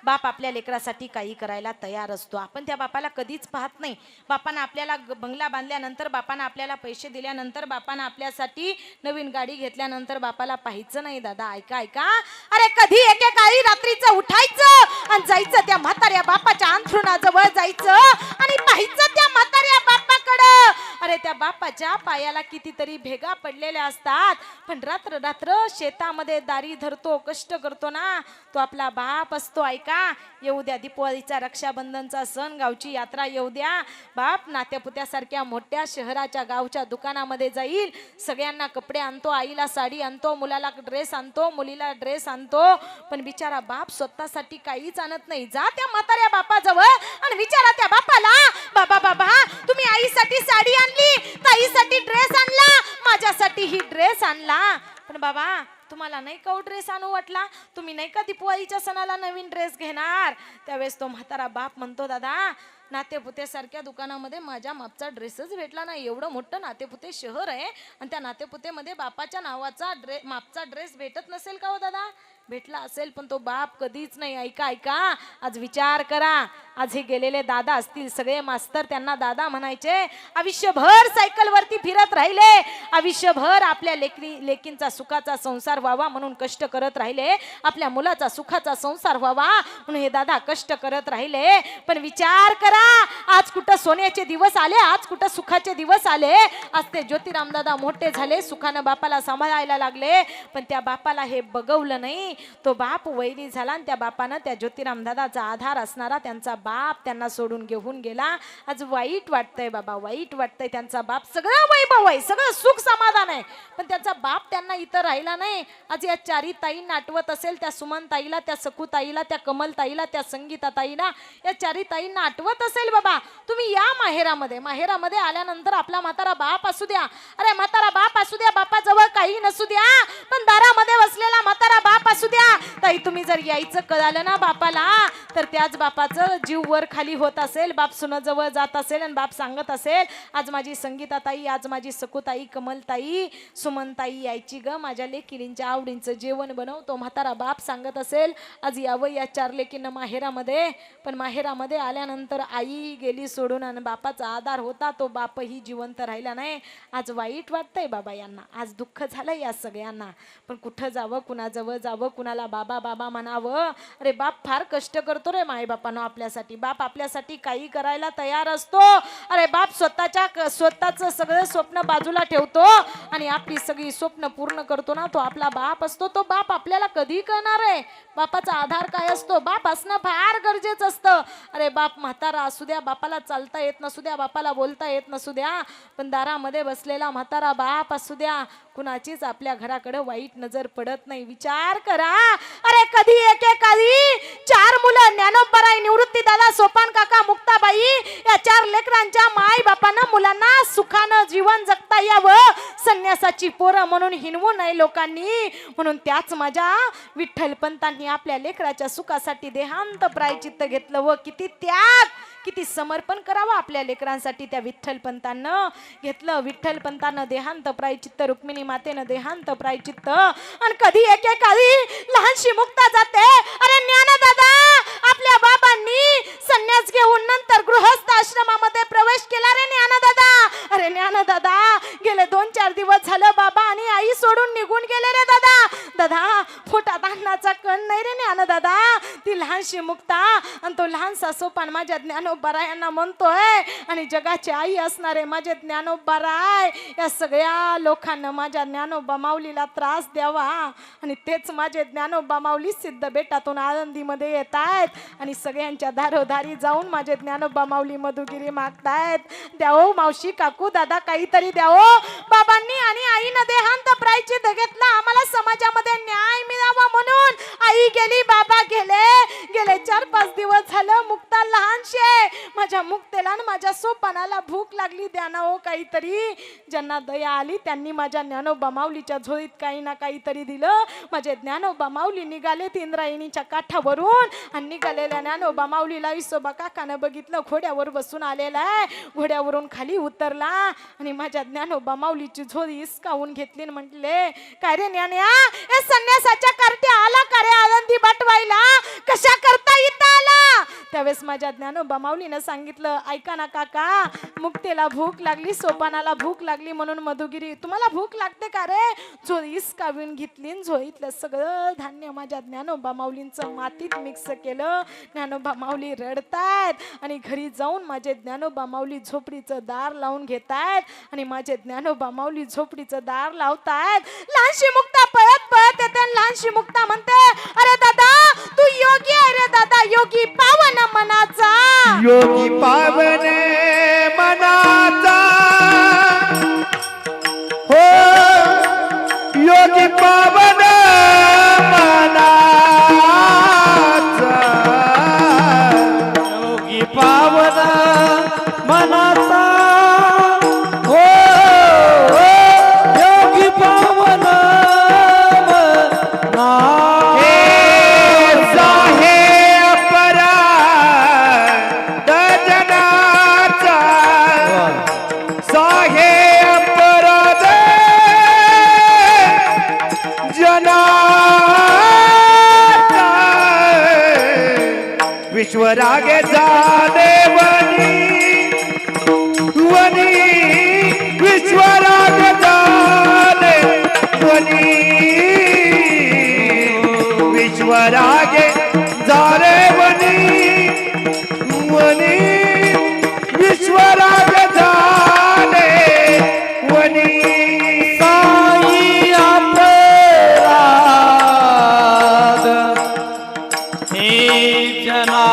बाप आपल्या लेकरासाठी काही करायला तयार असतो. आपण त्या बापाला कधीच पाहत नाही. बापानं आपल्याला बंगला बांधल्यानंतर, बापानं आपल्याला पैसे दिल्यानंतर, बापानं आपल्यासाठी नवीन गाडी घेतल्यानंतर बापाला पाहायचं नाही. दादा ऐका ऐका, अरे कधी एकेकाळी रात्रीचं उठायचं आणि जायचं त्या म्हाताऱ्या बापाच्या अंथरुणाजवळ जायचं आणि पाहायचं त्या म्हाताऱ्या बापाकडं. अरे त्या बापाच्या पायाला कितीतरी भेगा पडलेल्या असतात, पण रात्र रात्र शेतामध्ये दारी धरतो, कष्ट करतो ना, तो आपला बाप असतो. ऐका, येऊ द्या दिवाळीचा, रक्षाबंधनचा सण, गावची यात्रा येऊ द्या, बाप नात्यापुत्यासारख्या मोठ्या शहराच्या गावच्या दुकानामध्ये जाईल, सगळ्यांना कपडे आणतो, आईला साडी आणतो, मुलाला ड्रेस आणतो, मुलीला ड्रेस आणतो, पण बिचारा बाप स्वतःसाठी काहीच आणत नाही. जा त्या म्हाताऱ्या बापाजवळ आणि विचारा त्या बापाला, बाबा बाबा तुम्ही आईसाठी साडी आणली, ताईसाठी ड्रेस आणला, माझ्यासाठी ही ड्रेस आणला, पण बाबा तुम्हाला नाही का ड्रेस आणू वाटला, तुम्ही नाही का दिवाळीच्या सणाला नवीन ड्रेस घेणार. त्यावेळेस तो म्हातारा बाप म्हणतो, दादा नातेपुतेसारख्या दुकानामध्ये माझ्या मापचा ड्रेसच भेटला नाही. एवढं मोठं नातेपुते शहर आहे आणि त्या नातेपुतेमध्ये बापाच्या नावाचा मापचा ड्रेस भेटत नसेल का हो दादा? भेटला असेल, पण तो बाप कधीच नाही. ऐका ऐका, आज विचार करा, आज हे गेलेले दादा असतील सगळे मास्तर, त्यांना दादा म्हणायचे, आयुष्यभर सायकलवरती फिरत राहिले, आयुष्यभर आपल्या लेकींचा सुखाचा संसार व्हावा म्हणून कष्ट करत राहिले, आपल्या मुलाचा सुखाचा संसार व्हावा म्हणून हे दादा कष्ट करत राहिले. पण विचार करा, आज कुठं सोन्याचे दिवस आले, आज कुठं सुखाचे दिवस आले. आज ते ज्योतिराम दादा मोठे झाले, सुखानं बापाला सांभाळायला लागले, पण त्या बापाला हे बघवलं नाही. तो बाप वैरी झाला आणि त्या बापानं, त्या ज्योतिराम दादाचा आधार असणारा त्यांचा बाप त्यांना सोडून घेऊन गेला. आज वाईट वाटतंय बाबा, वाईट वाटतंय. त्यांचा बाप सगळं वैभव आहे, सगळं सुख समाधान आहे, पण त्याचा बाप त्यांना इथं राहिला नाही. आज या चारी ताईंना आठवत असेल, त्या सुमन ताईला, त्या सखू ताईला, त्या कमल ताईला, त्या संगीता ताईला, या चारी ताईंना आठवत असेल. बाबा तुम्ही या माहेरामध्ये, माहेरामध्ये आल्यानंतर आपला म्हातारा बाप असू द्या, अरे म्हातारा बाप असू द्या, बापाजवळ काही नसू द्या, पण दारामध्ये बसलेला म्हातारा बाप असू द्या. ताई तुम्ही जर यायचं कळालं ना बापाला, तर त्याच बापाचं जीव वर खाली होत असेल. बाप सुनाजवळ जात असेल आणि बाप सांगत असेल, आज माझी संगीता ताई, आज माझी सखूताई, कमल ताई, सुमन ताई यायची ग, माझ्या लेकिरींच्या आवडींचं जेवण बनवतो. म्हातारा बाप सांगत असेल, आज यावं या चार लेकींना माहेरामध्ये. पण माहेरामध्ये आल्यानंतर आई गेली सोडून आणि बापाचा आधार होता तो बापही जिवंत राहिला नाही. आज वाईट वाटतंय बाबा यांना, आज दुःख झालं या सगळ्यांना. पण कुठं जावं, कुणाजवळ जावं, कुणाला बाबा बाबा म्हणावं. अरे बाप फार कष्ट करतो रे माई बापानं आपल्यासाठी, बाप आपल्यासाठी काही करायला तयार असतो. अरे बाप स्वतःचं सगळं स्वप्न बाजूला ठेवतो आणि आपली सगळी स्वप्न पूर्ण करतो ना, तो आपला बाप असतो. तो बाप आपल्याला कधी करणार आहे, बापाचा आधार काय असतो, बाप असणं फार गरजेचं असतं. अरे बाप म्हातारा असू द्या, बापाला चालता येत नसू द्या, बापाला बोलता येत नसू द्या, पण दारामध्ये बसलेला म्हातारा बाप असू द्या, कुणाचीच आपल्या घराकडे वाईट नजर पडत नाही. विचार करा, अरे कधी एकेकाळी चार मुलं, ज्ञानोबराई, निवृत्ती दादा, सोपान काका, मुक्ताबाई, या चार लेकरांच्या माय बापानं मुलांना सुखानं जीवन जगता यावं, संन्यासाची पोरं म्हणून हिनवू नये लोकांनी, म्हणून त्याच माझ्या विठ्ठलपंतांनी आपल्या लेकराच्या सुखासाठी देहांत प्रायचित्त घेतलं. व किती त्याग, किती समर्पण करावं आपल्या लेकरांसाठी त्या विठ्ठलपंतांनं घेतलं. विठ्ठलपंतांनं देहांत प्रायचित्त, रुक्मिणी मातेनं देहांत प्रायचित्त. आणि कधी एकेकाळी लहानशी मुक्ता जाते, अरे ज्ञानदादा आपल्या बाबांनी संन्यास घेऊन नंतर गृहस्थ आश्रमामध्ये प्रवेश केला रे ज्ञानदादा. अरे ज्ञानदादा गेले 2-4 दिवस झालं बाबा आणि आई सोडून निघून गेले रे दादा. दादा पोटात अन्नाचा कण नाही रे ज्ञानदादा. ती लहान लहानशी मुक्ता आणि तो लहानसा सोपान माझ्या ज्ञानोबारायांना म्हणतोय आणि जगाची आई असणारे माझे ज्ञानोबाराय या सगळ्या लोकांना माझ्या ज्ञानोबा माऊलीला त्रास द्यावा आणि तेच माझे ज्ञानोबा माऊली सिद्ध बेटातून आळंदीमध्ये येत आहेत आणि सगळ्यांच्या दारोदारी जाऊन माझे ज्ञानोबा माऊली मधुगिरी मागतायत. द्याओ मावशी काकू दादा काहीतरी द्याओ. बाबांनी आणि आईनं देहांत प्रायश्चित्त घेतला आम्हाला समाजामध्ये न्याय मिळावा म्हणून. आई गेली बाबा गेले 4-5 दिवस झालं. मुक्ता लहानशी आहे. माझ्या मुक्तेला आणि माझ्या सोपानाला भूक लागली द्या ना हो काहीतरी. ज्यांना दया आली त्यांनी माझ्या ज्ञानोबा माऊलीच्या झोळीत काही ना काहीतरी दिलं. माझे ज्ञानोबा माऊली निघाले इंद्रायणीच्या काठावरून आणि निघालेल्या ज्ञानोबा माऊलीला विसोबा काकानं बघितलं. घोड्यावर बसून आलेला आहे. घोड्यावरून खाली उतरला आणि माझ्या ज्ञानोबा माऊलीची झोळी हिसकावून घेतली आणि म्हटले काय रे ज्ञान्या हे संन्यासाच्या कार्टी आला का रे आळंदी बटवायला कशा करता इथं आला. त्यावेळेस माझ्या ज्ञानोबा माऊलीनं सांगितलं ऐका ना काका मुक्तेला भूक लागली सोपानाला भूक लागली म्हणून मधुगिरी तुम्हाला भूक लागते का रे. झोळी हिसकावून घेतली झोळीतलं सगळं धान्य माझ्या ज्ञानोबा माऊलींचं मातीत मिक्स केलं. ज्ञानोबा माऊली रडतायत आणि घरी जाऊन माझे ज्ञानोबा माऊली झोपडीचं दार लावून घेतायत आणि माझे ज्ञानोबा माऊली झोपडीचं दार लावतायत. लहानशी मुक्ता पळत पळत येते. लहानशी मुक्ता म्हणते अरे दादा तू योगी आहे रे दादा योगी पावन मनाचा. योगी पावन मनाचा हो योगी पावन मनाचा योगी पावन मनाचा हो योगी पावन मना विश्वरागे झाले वनी विश्वराग झाले विश्वरागे झाले वनी विश्वराग झाले वनी. साई अपराध हे जना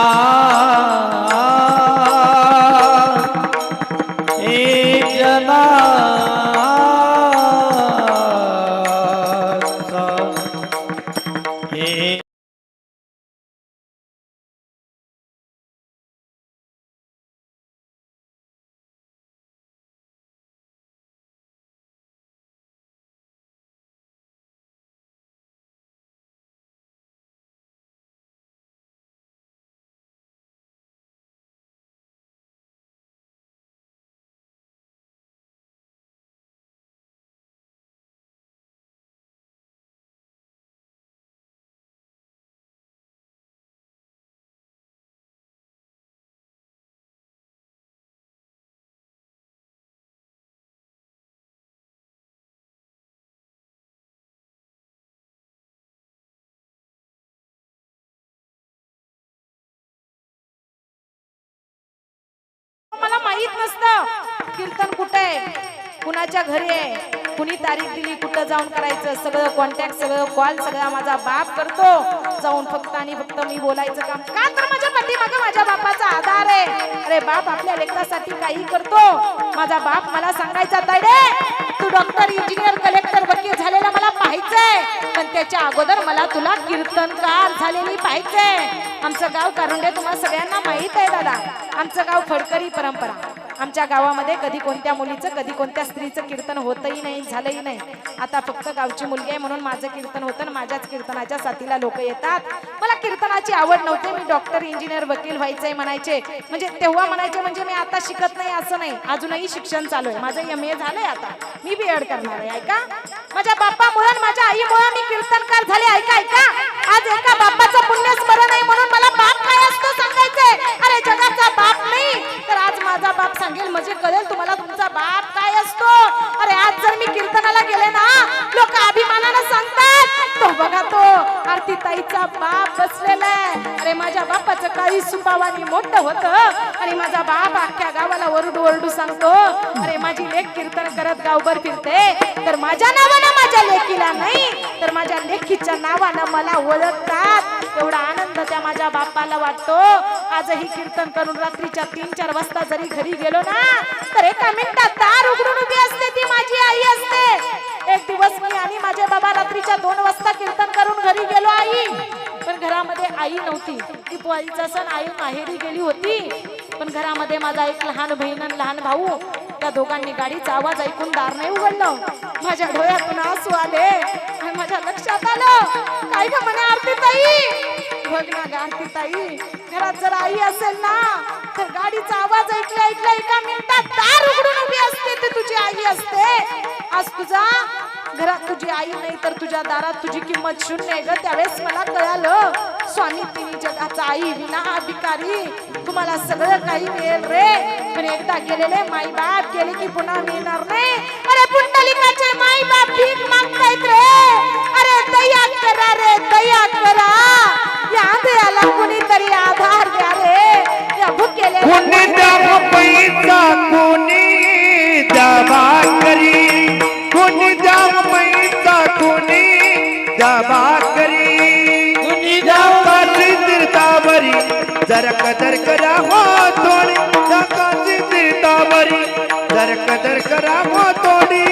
मला माहित नसतं कीर्तन कुठे आहे कुणाच्या घरी आहे कुणी तारीख दिली कुठं जाऊन करायचं सगळं कॉन्टॅक्ट सगळं कॉल सगळा माझा बाप करतो. जाऊन फक्त आणि फक्त मी बोलायचं काम का तर माझ्या पाठीमागे माझ्या बापाचा आधार आहे. अरे बाप आपल्या लेकरासाठी काही करतो. माझा बाप मला सांगायचा तायडे तू डॉक्टर इंजिनियर कलेक्टर वकील झालेला मला पाहायचंय पण त्याच्या अगोदर मला तुला कीर्तनकार झालेली पाहायचंय. आमचं गाव कारुंडे तुम्हाला सगळ्यांना माहित आहे दादा. आमचं गाव फडकरी परंपरा. आमच्या गावामध्ये कधी कोणत्या मुलीचं कधी कोणत्या स्त्रीचं कीर्तन होतही नाही झालंही नाही. आता फक्त गावची मुलगी आहे म्हणून माझं कीर्तन होतं आणि माझ्याच कीर्तनाच्या साथीला लोक येतात. मला कीर्तनाची आवड नव्हती. मी डॉक्टर इंजिनियर वकील व्हायचंय म्हणायचे म्हणजे तेव्हा म्हणायचे म्हणजे मी आता शिकत नाही असं नाही. अजूनही शिक्षण चालू आहे. माझं MA झालंय आता मी BEd करणार आहे. ऐका माझ्या बाप्पामुळे माझ्या आईमुळे मी कीर्तनकार झाले. ऐका ऐका आज एका बाप्पाचं पुण्य स्मरण आहे म्हणून मला बाप काय असतो सांगायचंय. अरे जगाचा बाप नाही तर आज माझा बाप सांगेल म्हणजे कळेल तुम्हाला तुमचा बाप काय असतो. अरे आज जर मी कीर्तनाला गेले ना लोक अभिमानानं सांगतात तो बघा तो आरती ताईचा बाप बसलेला आहे. अरे माझ्या बापाचं काही सुपावानी मोठं होतं आणि माझा बाप अख्ख्या गावाला ओरडू ओरडू सांगतो, अरे माझी लेक कीर्तन करत गावभर फिरते, तर माझ्या नावानं माझ्या लेकीला नाही तर माझ्या लेकीच्या नावानं मला ओळखतात. एवढा आनंद त्या माझ्या बापाला वाटतो. आजही कीर्तन करून रात्रीच्या 3-4 वाजता जरी घरी गेलो ना तर एका मिनिटात दार उघडून उभी असते ती माझी आई असते. एक दिवस मी आणि माझे बाबा रात्रीच्या 2 वाजता कीर्तन करून घरी गेलो आई, पण घरामध्ये आई नव्हती. ती पोळीचा सण आई माहेरी गेली होती. पण घरामध्ये माझा एक लहान बहीण आणि लहान भाऊ, त्या दोघांनी गाडीचा आवाज ऐकून दार नाही उघडलं. माझ्या डोळ्यातून आसू आले आणि माझ्या लक्षात आलं, काय ग म्हणे आरती ताई, बघ ना ग आरती ताई, घरात जर आई असेल ना तर गाडीचा आवाज ऐकला एका मिनिटात दार उघडून उभी असते, ती तुझी आई असते. आज तुझा घरात तुझी आई नाही तर तुझ्या दारात तुझी किंमत शून्य आहे ग. त्यावेळेस मला कळालं, स्वामी तिन्ही जगाचा आई विना हा भिकारी, तुम्हाला सगळं काही मिळेल रे, पण एकदा गेलेले माई बाप गेले की पुन्हा मिळणार नाही. अरे पुंडलिकाचे माई बाप भीक मागतायत रे, अरे दया करा रे, दया करा, या आंधळ्याला कुणीतरी आधार द्या रे, या भुकेले कोणी द्या पैसा, कोणी द्या भाकरी, कोणी द्या पैसा, कोणी द्या भाकरी, कुणी द्या काची तीर्थावरी जर कदर करा हो थोडी, काची तीर्थावरी जर कदर करा हो थोडी.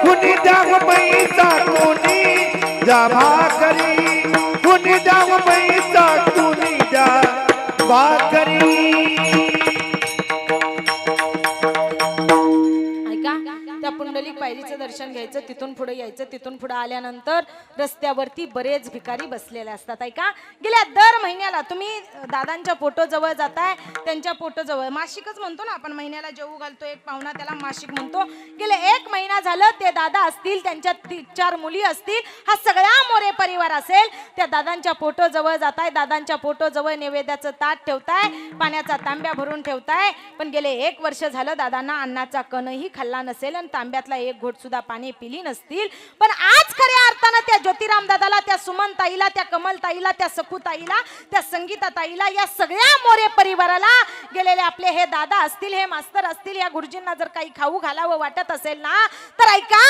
कुणी द्या पैसा, कोणी द्या भाकरी, कुणी द्या पैसा, कोणी द्या भाकरी. त्या पुंडलिक पायरीचं दर्शन घ्यायचं, तिथून पुढे यायचं. तिथून पुढे आल्यानंतर रस्त्यावरती बरेच भिकारी बसलेले असतात. ऐका, गेल्या दर महिन्याला तुम्ही दादांच्या फोटो जवळ जाताय, त्यांच्या फोटो जवळ मासिकच म्हणतो ना आपण, महिन्याला जेवू घालतो एक पाहुणा त्याला मासिक म्हणतो. गेले 1 महिना झालं ते दादा असतील, त्यांच्या 3-4 मुली असतील, हा सगळा मोरे परिवार असेल, त्या दादांच्या फोटो जवळ जाताय, दादांच्या फोटो जवळ नैवेद्याचं ताट ठेवताय, पाण्याचा तांब्या भरून ठेवताय. पण गेले 1 वर्ष झालं दादांना अन्नाचा कणही खाल्ला नसेल आणि तांब्यातला एक घोट सुद्धा पाणी पिली नसतील. पण आज खऱ्या अर्थानं त्या ज्योतिराम दादाला, त्या सुमन ताईला, त्या कमल ताईला, त्या सखू ताईला, त्या संगीता ताईला, या सगळ्या मोरे परिवाराला गेलेले आपले हे दादा असतील, हे मास्तर असतील, या गुरुजींना जर काही खाऊ घालावं वाटत असेल ना तर ऐका,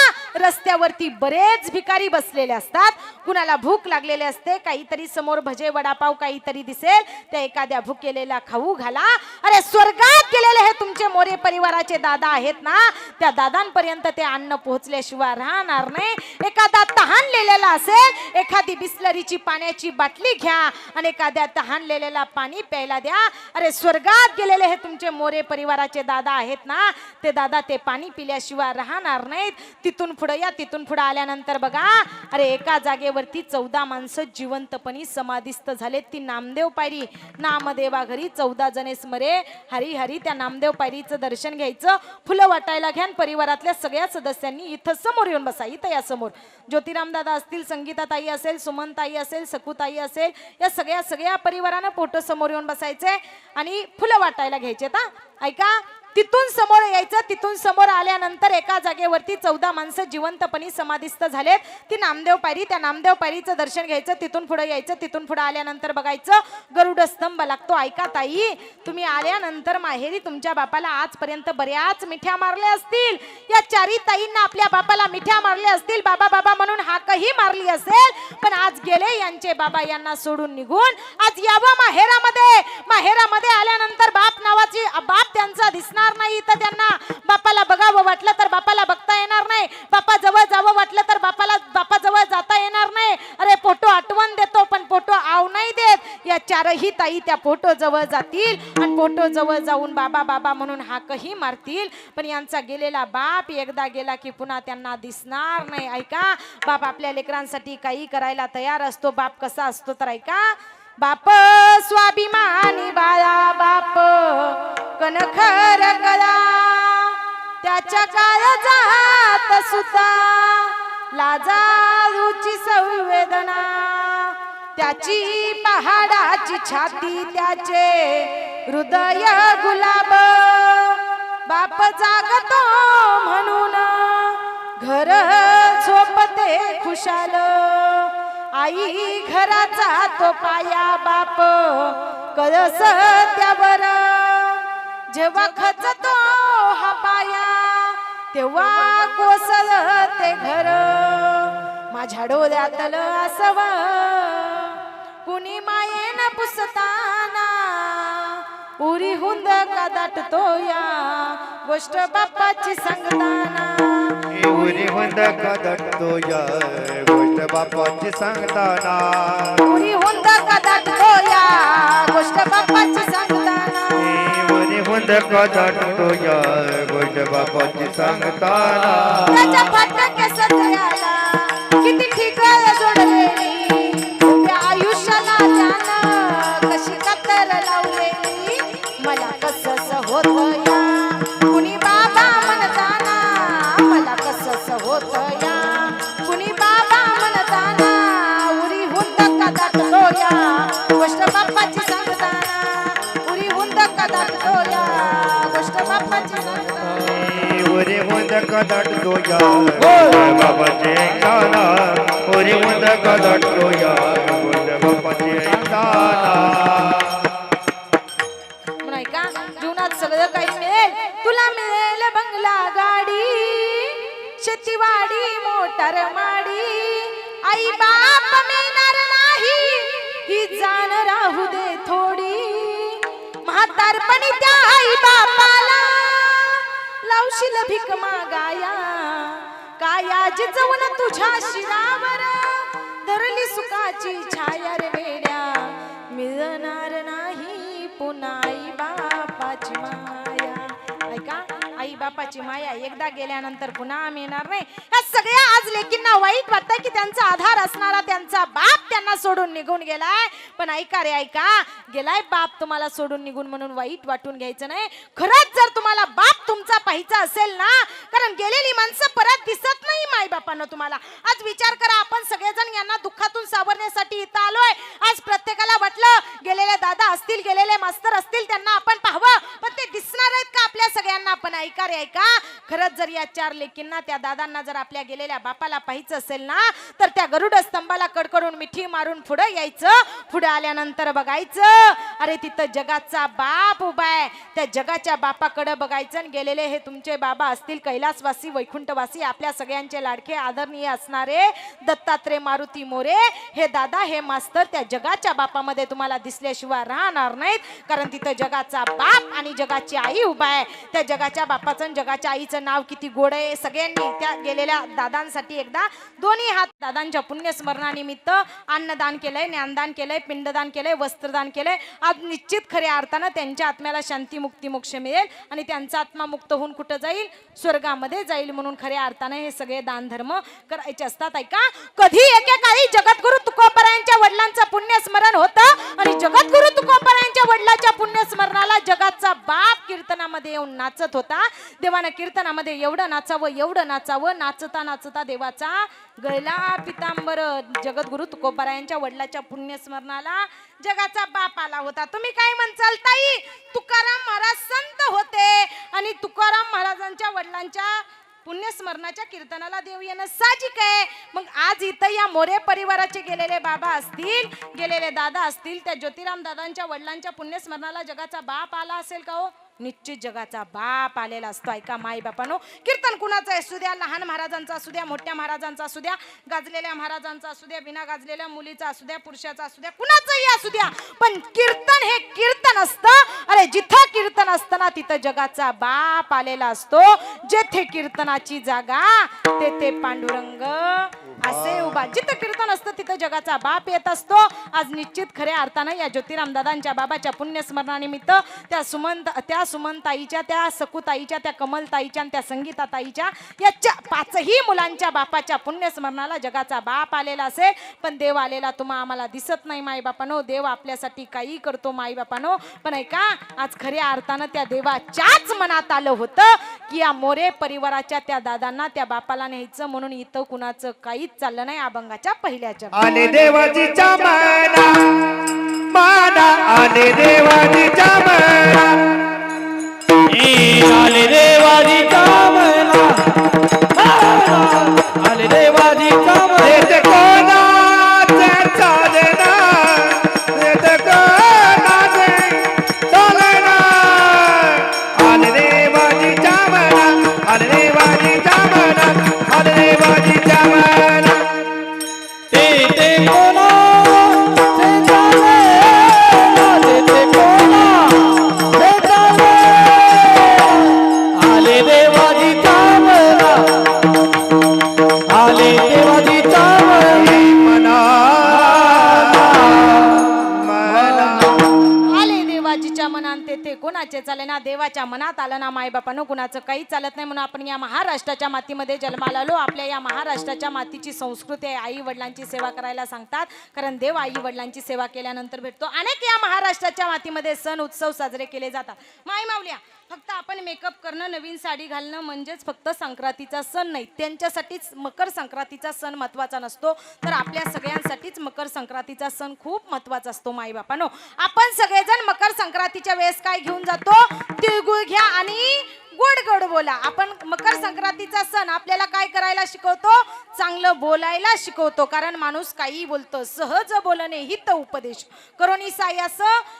रस्त्यावरती बरेच भिकारी बसलेले असतात. कुणाला भूक लागलेली असते, काहीतरी समोर भजे वडापाव काहीतरी दिसेल, त्या एखाद्या भुकेलेला खाऊ घाला. अरे स्वर्गात गेलेले हे तुमचे मोरे परिवाराचे दादा आहेत ना, त्या दादांपर्यंत ते अन्न पोहोचल्याशिवाय राहणार नाही. एखादा तहानलेला असेल, एखादी बिस्लरीची पाण्याची बाटली घ्या आणि एखाद्या तहानलेला पाणी प्यायला द्या. अरे स्वर्गात गेलेले हे तुमचे मोरे परिवाराचे दादा आहेत ना, ते दादा ते पाणी पिल्याशिवाय राहणार नाहीत. तिथून पुढे या, तिथून पुढे आल्यानंतर बघा, अरे एका जागेवरती 14 माणसं जिवंतपणी समाधिस्थ झालेत. ती नामदेव पायरी, नामदेवा घरी 14 जणे स्मरे हरी हरी. त्या नामदेव पायरीचं दर्शन घ्यायचं, फुलं वाटायला घ्या. परिवारातल्या सगळ्या सदस्यांनी इथं समोर येऊन बसा. इथं या समोर ज्योतिराम दादा असतील, संगीता ताई असेल, सुमन ताई असेल, सकू ताई असेल, या सगळ्या परिवारानं फोटो समोर येऊन बसायचे आणि फुलं वाटायला घ्यायचे. ऐका, तिथून समोर यायचं. तिथून समोर आल्यानंतर एका जागेवरती 14 माणसं जिवंतपणी समाधिस्थ झालेत. ती नामदेव पायरी, त्या नामदेव पायरीचं दर्शन घ्यायचं. तिथून पुढे यायचं. तिथून पुढे आल्यानंतर बघायचं गरुड स्तंभ लागतो. ऐका ताई, तुम्ही आल्यानंतर माहेरी तुमच्या बापाला आजपर्यंत बऱ्याच मिठ्या मारल्या असतील. या 4 ताईंना आपल्या बापाला मिठ्या मारल्या असतील, बाबा बाबा म्हणून हाकही मारली असेल. पण आज गेले यांचे बाबा यांना सोडून निघून. आज यावं माहेरामध्ये. माहेरामध्ये आल्यानंतर बाप नावाची बाप त्यांचा दिसणार नाही, तर त्यांना बापाला बघावं वाटलं तर बापाला बघता येणार नाही, बापा जवळ जावं वाटलं तर बापा जवळ जाता येणार नाही. अरे फोटो आठवण देतो पण फोटो आव नाही देत. या 4ही ताई त्या फोटो जवळ जातील आणि फोटो जवळ जाऊन बाबा बाबा म्हणून हाकही मारतील. पण यांचा गेलेला बाप एकदा गेला की पुन्हा त्यांना दिसणार नाही. ऐका, बाप आपल्या लेकरांसाठी काही करायला तयार असतो. बाप कसा असतो तर ऐका, बाप स्वाभिमानी बाळा, बाप कणखर गळा, त्याच्या काळजात सुद्धा लाजाळूची संवेदना, त्याची पहाडाची छाती, त्याचे हृदय गुलाब. बाप जागतो म्हणून घर झोपते खुशाल, आई घराचा तो पाया बाप कळस त्यावर जेव्हा खचतो हा पाया तेव्हा कोसळ ते घर माझ्या डोळ्यातलं असव कुणी मायेन पुसताना उरी हुंद का दाटतो या गोष्ट बापाची सांगताना उरी हुंद का दाटतो या गोष्ट बापाची सांगताना उरी हुंद का दाटतो या गोष्ट बापाची सांगताना उरी हुंद का दाटतो या गोष्ट बापाची सांगताना त्याच्या फाटक्या सत्याला किती ठिकाण जोडलेली त्या आयुष्याला त्यानं कशी कातर लावलेली मला कसस होत या कुणी बाबा म्हणताना मला कसस होत या कुणी बाबा म्हणताना उरी हुंद का दाटतो या गोष्ट बाप्पाची सांगताना उरी हुंद का दाटतो या गोष्ट बाप्पाची सांगताना उरी हुंद का दाटतो या बाबाचे ऐकताना उरी हुंद का दाटतो या गोष्ट बापाची ऐकताना म्हणून ऐका जीवनात सगळं काही मिळेल तुला मिळेल बंगला गाडी शेतीवाडी मोटर माडी आई बाप मिळणार नाही ही जाण राहू दे थोडी म्हातारपणी त्या आई बापाला लावशील भीक मागाया काया जिजवून तुझ्या शिरावर धरली सुखाची छाया रे वेड्या मिळणार नाही पुन्हा आई बापाची माया ऐका आई बापाची माया एकदा गेल्यानंतर पुन्हा मिळणार नाही ह्या सगळ्या आज लेकींना वाईट वाटतंय की त्यांचा आधार असणारा त्यांचा बाप त्यांना सोडून निघून गेलाय पण ऐका रे ऐका गेलाय बाप तुम्हाला सोडून निघून म्हणून वाईट वाटून घ्यायचं नाही खरंच जर तुम्हाला बाप तुमचा पाहायचा असेल ना कारण गेलेली माणसं परत दिसत नाही माई बापांना तुम्हाला आज विचार करा आपण सगळेजण यांना दुःखातून सावरण्यासाठी इथं आलोय आज प्रत्येकाला वाटलं गेलेले दादा असतील गेलेले मास्तर असतील त्यांना आपण पाहावं पण ते दिसणार आहेत का आपल्या सगळ्यांना पण ऐका रे ऐका खरंच जर या चार लेकींना त्या दादांना जर आपल्या गेलेल्या बापाला पाहायचं असेल ना तर त्या गरुड स्तंभाला कडकडून मिठी मारून पुढे यायचं पुढे आल्यानंतर बघायचं अरे तिथं जगाचा बाप उभा आहे त्या जगाच्या बापाकडे बघायचं आणि गेलेले हे तुमचे बाबा असतील कैलासवासी वैकुंठवासी आपल्या सगळ्यांचे लाडके आदरणीय असणारे दत्तात्रय मारुती मोरे हे दादा हे मास्तर त्या जगाच्या बापामध्ये तुम्हाला दिसल्याशिवाय राहणार नाहीत कारण तिथं जगाचा बाप आणि जगाची आई उभा आहे त्या जगाच्या बापाचं आणि जगाच्या आईचं नाव किती गोड आहे सगळ्यांनी त्या गेलेल्या दादांसाठी एकदा दोन्ही हात दादांच्या पुण्यस्मरणानिमित्त अन्नदान केलंय ज्ञानदान केलंय पिंडदान केलंय वस्त्रदान केलंय आज निश्चित खऱ्या अर्थानं त्यांच्या आत्म्याला शांती मुक्ती मोक्ष मिळेल आणि त्यांचा आत्मा मुक्त होऊन कुठं जाईल स्वर्गामध्ये जाईल म्हणून खऱ्या अर्थाने हे सगळे दान धर्म करायचे असतात ऐका कधी एकेकाळी जगद्गुरु तुकोबारायांच्या वडिलांचं पुण्यस्मरण होतं आणि जगद्गुरु तुकोबारायांच्या वडिलांच्या पुण्यस्मरणाला जगाचा बाप कीर्तनामध्ये येऊन नाचत होता देवानं कीर्तनामध्ये एवढं नाचावं नाचता नाचता देवाचा गळला पितांबर जगद्गुरु तुकोबारायांच्या वडिलाच्या पुण्यस्मरणाला जगाचा बाप आला होता तुम्ही काय म्हणचाल ताई तुकाराम महाराज संत होते आणि तुकाराम महाराजांच्या वडिलांच्या पुण्यस्मरणाच्या कीर्तनाला देव येणं साहजिक आहे मग आज इथं या मोरे परिवाराचे गेलेले बाबा असतील गेलेले दादा असतील त्या ज्योतिराम दादांच्या वडिलांच्या पुण्यस्मरणाला जगाचा बाप आला असेल का हो निश्चित जगाचा बाप आलेला असतो ऐका माई बापानो कीर्तन कुणाचं असू द्या लहान महाराजांचा असू द्या मोठ्या महाराजांचा असू द्या गाजलेल्या महाराजांचा असू द्या बिना गाजलेल्या मुलीचा असू द्या पुरुषाचा असू द्या कुणाचंही असू द्या पण कीर्तन हे कीर्तन असतं अरे जिथं कीर्तन असतं ना तिथं जगाचा बाप आलेला असतो जेथे कीर्तनाची जागा तेथे पांडुरंग असे उभा जिथं कीर्तन असतं तिथं जगाचा बाप येत असतो आज निश्चित खऱ्या अर्थानं या ज्योतिराम दादांच्या बाबाच्या पुण्यस्मरणानिमित्त त्या सुमनताईच्या त्या सकुताईच्या त्या कमलताईच्या आणि त्या संगीताताईच्या या पाचही मुलांच्या बापाच्या पुण्यस्मरणाला जगाचा बाप आलेला असेल पण देव आलेला तुम्हा आम्हाला दिसत नाही माई बापानो देव आपल्यासाठी काही करतो माई बापानो पण ऐका आज खऱ्या अर्थानं त्या देवाच्याच मनात आलं होतं की या मोरे परिवाराच्या त्या दादांना त्या बापाला न्यायचं म्हणून इथं कुणाचं काहीच चाललं नाही अभंगाच्या पहिल्याच्या आले देवाजीच्या माना आले देवाजीच्या आले देवाजीचा मना आले देवाजीचा मना कोणाचे कुणाचे चाले ना, देवाच्या मनात आलं ना मायबापानं कुणाचं काही चालत नाही. म्हणून आपण या महाराष्ट्राच्या मातीमध्ये जन्माला आलो. आपल्या या महाराष्ट्राच्या मातीची संस्कृती आहे, आई वडिलांची सेवा करायला सांगतात, कारण देव आई वडिलांची सेवा केल्यानंतर भेटतो. अनेक या महाराष्ट्राच्या मातीमध्ये सण उत्सव साजरे केले जातात. माई माऊल्या, फक्त आपण मेकअप करणं, नवीन साडी घालणं म्हणजेच फक्त संक्रांतीचा सण नाही, त्यांच्यासाठीच मकर संक्रांतीचा सण महत्वाचा नसतो, तर आपल्या सगळ्यांसाठीच मकर संक्रांतीचा सण खूप महत्वाचा असतो. माईबापानो, आपण सगळेजण मकर संक्रांतीच्या वेळेस काय घेऊन जातो? तिळगुळ घ्या आणि गोड गोड बोला. आपण मकर संक्रांतीचा सण आपल्याला काय करायला शिकवतो? चांगलं बोलायला शिकवतो, कारण माणूस काही बोलतो. सहज बोलणे हित उपदेश करोनी सायास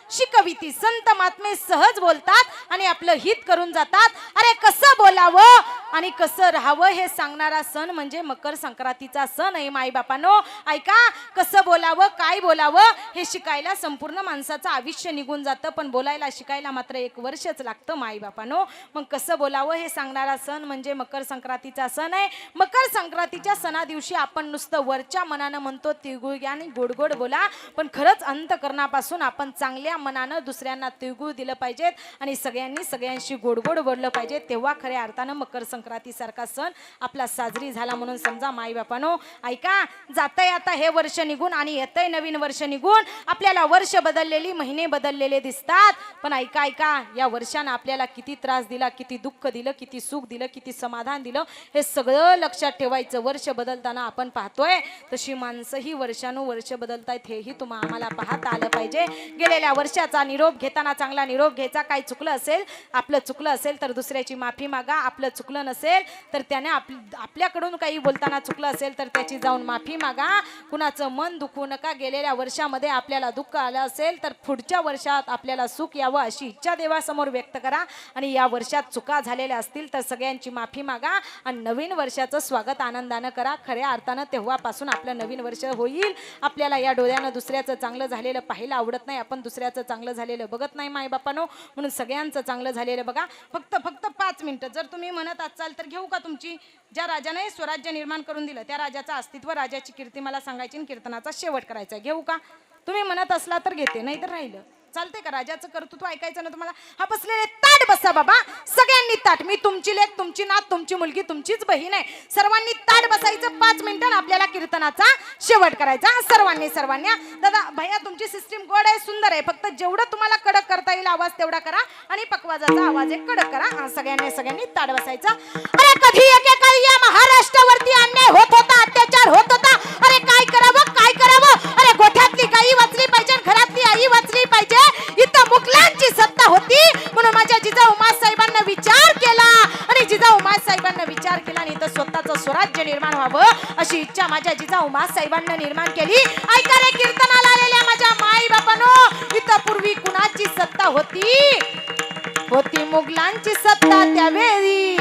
शिकविती. संत महात्मे सहज बोलतात आणि आपलं हित करून जातात. अरे कसं बोलावं आणि कसं राहावं हे सांगणारा सण म्हणजे मकर संक्रांतीचा सण आहे. माईबापानो ऐका, कसं बोलावं, काय बोलावं हे शिकायला संपूर्ण माणसाचं आयुष्य निघून जातं, पण बोलायला शिकायला मात्र 1 वर्षच लागतं. माईबापानो, मग कसं बोलावं हे सांगणारा सण म्हणजे मकर संक्रांतीचा सण आहे. मकर संक्रांतीच्या सणा दिवशी आपण नुसतं वरच्या मनानं म्हणतो तिळगुळ घ्या आणि गोड गोड बोला, पण खरंच अंतकरणापासून आपण चांगल्या मनानं दुसऱ्यांना तिळगुळ दिलं पाहिजेत आणि सगळ्यांनी सगळ्यांशी गोड गोड बोललं पाहिजे. तेव्हा खऱ्या अर्थानं मकर संक्रांतीसारखा सण आपला साजरी झाला म्हणून समजा. माईबापानो ऐका, जातंय आता हे वर्ष निघून आणि येतंय नवीन वर्ष निघून. आपल्याला वर्ष बदललेली, महिने बदललेले दिसतात, पण ऐका ऐका, या वर्षानं आपल्याला किती त्रास दिला, किती दुःख दिलं, किती सुख दिलं, किती समाधान दिलं, हे सगळं लक्षात ठेवायचं. वर्ष बदलताना आपण पाहतोय तशी माणसंही वर्षानुवर्ष बदलतायत, हेही तुम्हाला आम्हाला पाहता आलं पाहिजे. गेलेल्या वर्षाचा निरोप घेताना चांगला निरोप घ्यायचा. काही चुकलं असेल, आपलं चुकलं असेल तर दुसऱ्याची माफी मागा. आपलं चुकलं नसेल तर त्याने आपल्याकडून काही बोलताना चुकलं असेल तर त्याची जाऊन माफी मागा. कुणाचं मन दुखवू नका. गेलेल्या वर्षामध्ये आपल्याला दुःख आलं असेल तर पुढच्या वर्षात आपल्याला सुख यावं अशी इच्छा देवासमोर व्यक्त करा. आणि या वर्षात चुका झालेल्या असतील तर सगळ्यांची माफी मागा आणि नवीन वर्षाचं स्वागत आनंदानं करा. खऱ्या अर्थानं तेव्हापासून आपलं नवीन वर्ष होईल. आपल्याला या डोळ्यानं दुसऱ्याचं चांगलं झालेलं पाहायला आवडत नाही, आपण दुसऱ्याचं चांगलं झालेलं बघत नाही मायबापानो, म्हणून सगळ्यांचं चांगलं झालेलं बघा. फक्त 5 मिनिटं जर तुम्ही म्हणत असाल तर घेऊ का तुमची? ज्या राजाने स्वराज्य निर्माण करून दिलं त्या राजाचं अस्तित्व, राजाची कीर्ती मला सांगायची आणि कीर्तनाचा शेवट करायचा. घेऊ का? तुम्ही म्हणत असला तर घेते, नाही तर राहिलं. चालते का? राजाचं कर्तृत्व ऐकायचं ना तुम्हाला? हा बसलेले ताट बसा बाबा, सगळ्यांनी ताट. मी तुमची लेक, तुमची नात, तुमची मुलगी, तुमचीच बहीण आहे. सर्वांनी ताट बसायचं. 5 मिनिटं आपल्याला कीर्तनाचा शेवट करायचा. सर्वांनी दादा भैया, तुमची सिस्टीम गोड आहे, सुंदर आहे, फक्त जेवढं तुम्हाला कडक करता येईल आवाज तेवढा करा आणि पकवाजाचा आवाज एक कडक करा. सगळ्यांनी ताट बसायचा. अरे कधी एकेकाळी या महाराष्ट्रावरती अन्याय होत होता, अत्याचार होत होता. अरे काय करावं, काय करावं? अरे गोठ्यातली गाई वाचली पाहिजे, घरातली आई वाचली पाहिजे. इथं मुघलांची सत्ता होती म्हणून माझ्या जिजाऊ साहेबांना विचार केला आणि जिजाऊ साहेबांना विचार केला आणि इथं स्वतःचं स्वराज्य निर्माण व्हावं अशी इच्छा माझ्या जिजाऊ साहेबांना निर्माण केली. ऐका रे कीर्तनाला आलेल्या माझ्या माई बापानो, इथं पूर्वी कुणाची सत्ता होती? होती मुघलांची सत्ता. त्यावेळी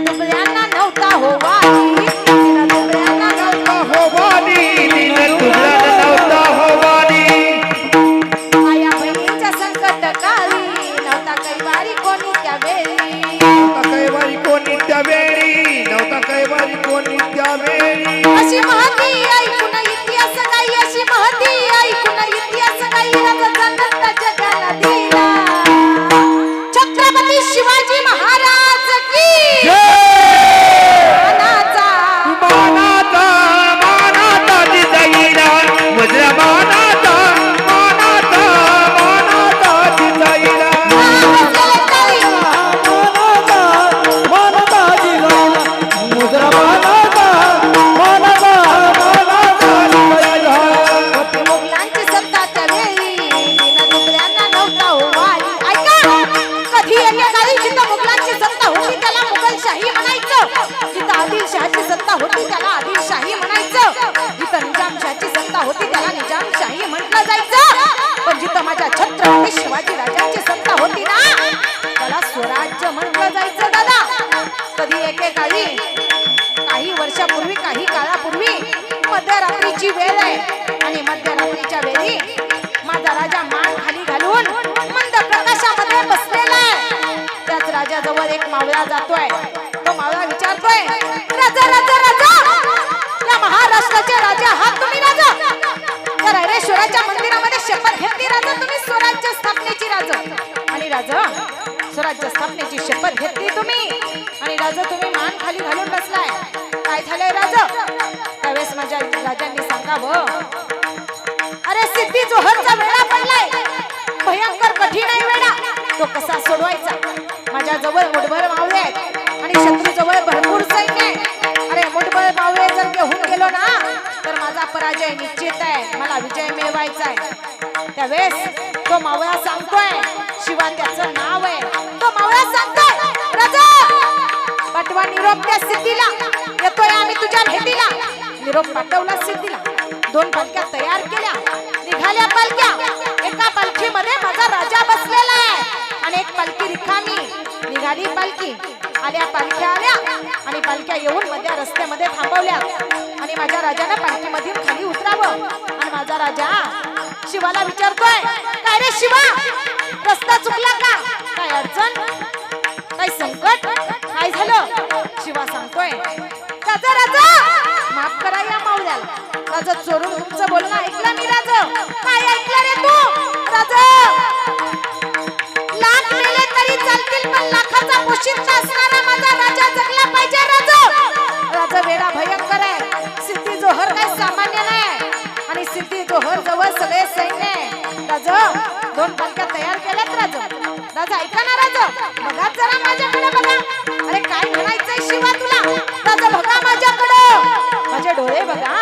दुबळ्यांना नव्हता हो वाली, दुबळ्यांना नव्हता हो वाली, नव्हता हो वाली. आया बहिणीच्या संकट काळी नव्हता कैवारी कोणी त्यावेळी, नव्हता कैवारी कोणी त्यावेळी, नव्हता कैवारी कोणी त्यावेळी. अशी महती ऐकून इतिहास गाई, अशी महती ऐकून इतिहास गाई, राजाचा नंदा जगाला दिला. छत्रपती शिवाजी महाराज की मानाचा मानाचा मानाचा जिजाईला, वज्र मानाचा मानाचा मानाचा जिजाईला. मुघलांची सत्ता त्यावेळी दुसऱ्यांना नव्हता हो वाली. ऐका, कधी एकेकाळी जिथं मुघलांची सत्ता होती त्याला मुघलशाही म्हणायचं, जिथं आदिलशहाची सत्ता होती त्याला आदिलशाही म्हणायचं, जिथं निजामशाही सत्ता होती त्याला निजामशाही म्हटलं जायचं, पण जिथं माझ्या छत्रपती शिवाजी राजांची सत्ता होती ना त्याला स्वराज्य म्हटलं जायचं. दादा, कधी एकेकाळी काही वर्षापूर्वी, काही काळापूर्वी मध्यरात्रीची वेळ आहे आणि मध्यरात्रीच्या वेळी माझा राजा मान खाली घालून मंद प्रकाशामध्ये बसलेला आहे. त्याच राजाजवळ एक मावळा जातोय. तो मावळा विचारतोय, राजा राजा राजा, या महाराष्ट्राचे राजा आहात तुम्ही राजा? त्या रायरेश्वराच्या मंदिरामध्ये शपथ घेतली राजा तुम्ही स्वराज्य स्थापनेची राजा? आणि राजा स्वराज्य स्थापनेची शपथ घेतली तुम्ही आणि राजा तुम्ही मान खाली घालून बसलाय. काय झालंय राजा? त्यावेळेस माझ्या राजांनी सांगावं, अरे सिद्धी जोहरचा वेळा पडलाय, भयंकर कठीण आहे वेळा. तो कसा सोडवायचा? माझ्या जवळ मुठभर मावळे आहेत आणि शत्रू जवळ भरपूर सैन्य आहे. अरे मुठभर मावळे जर घेऊन गेलो ना तर माझा पराजय निश्चित आहे, मला विजय मिळवायचा आहे. त्यावेळेस तो मावळा सांगतोय, शिवा त्याचं नाव आहे, तो मावळा सांगतोय, राजा पाठवा निरोप त्या सिद्धीला, येतोय आम्ही तुझ्या भेटीला. निरोप पाठवला सिद्धीला. 2 पालख्या तयार केल्या, निघाल्या पालख्या. एका पालखीमध्ये माझा राजा बसलेला आहे आणि एक पालखी रिकामी. निघाली पालखी, आल्या पालख्या आल्या आणि पालख्या येऊन मध्य रस्त्यामध्ये थांबवल्या आणि माझ्या राजाने पालखीमधून खाली उतरावं आणि माझा राजा शिवाला विचारतोय, काय रे शिवा, रस्ता चुकला का? काय अडचण, काय संकट, काय झालं? शिवा सांगतोय, राजा राजा माफ करा या मावळ्याला. राजा चोरून तुमचं बोलणं ऐकलं मी. राजा काय ऐकलं रे तू? राजा लाख मेले तरी चालतील पण लाखाचा पोशिंदा असणारा माझा राजा जगला पाहिजे. राजा वेडा भयंकर आहे. सिद्धी जोहर काही सामान्य नाही आणि सिद्धी जोहर जवळ सगळे सैन्य आहे. राजा 2 पालख्या तयार केल्यात. राजा ऐका ना राजा, बघा जरा माझ्याकडे बघा. अरे काय म्हणायचंय शिवा तुला? राजा बघा माझ्याकडे, माझे डोळे बघा,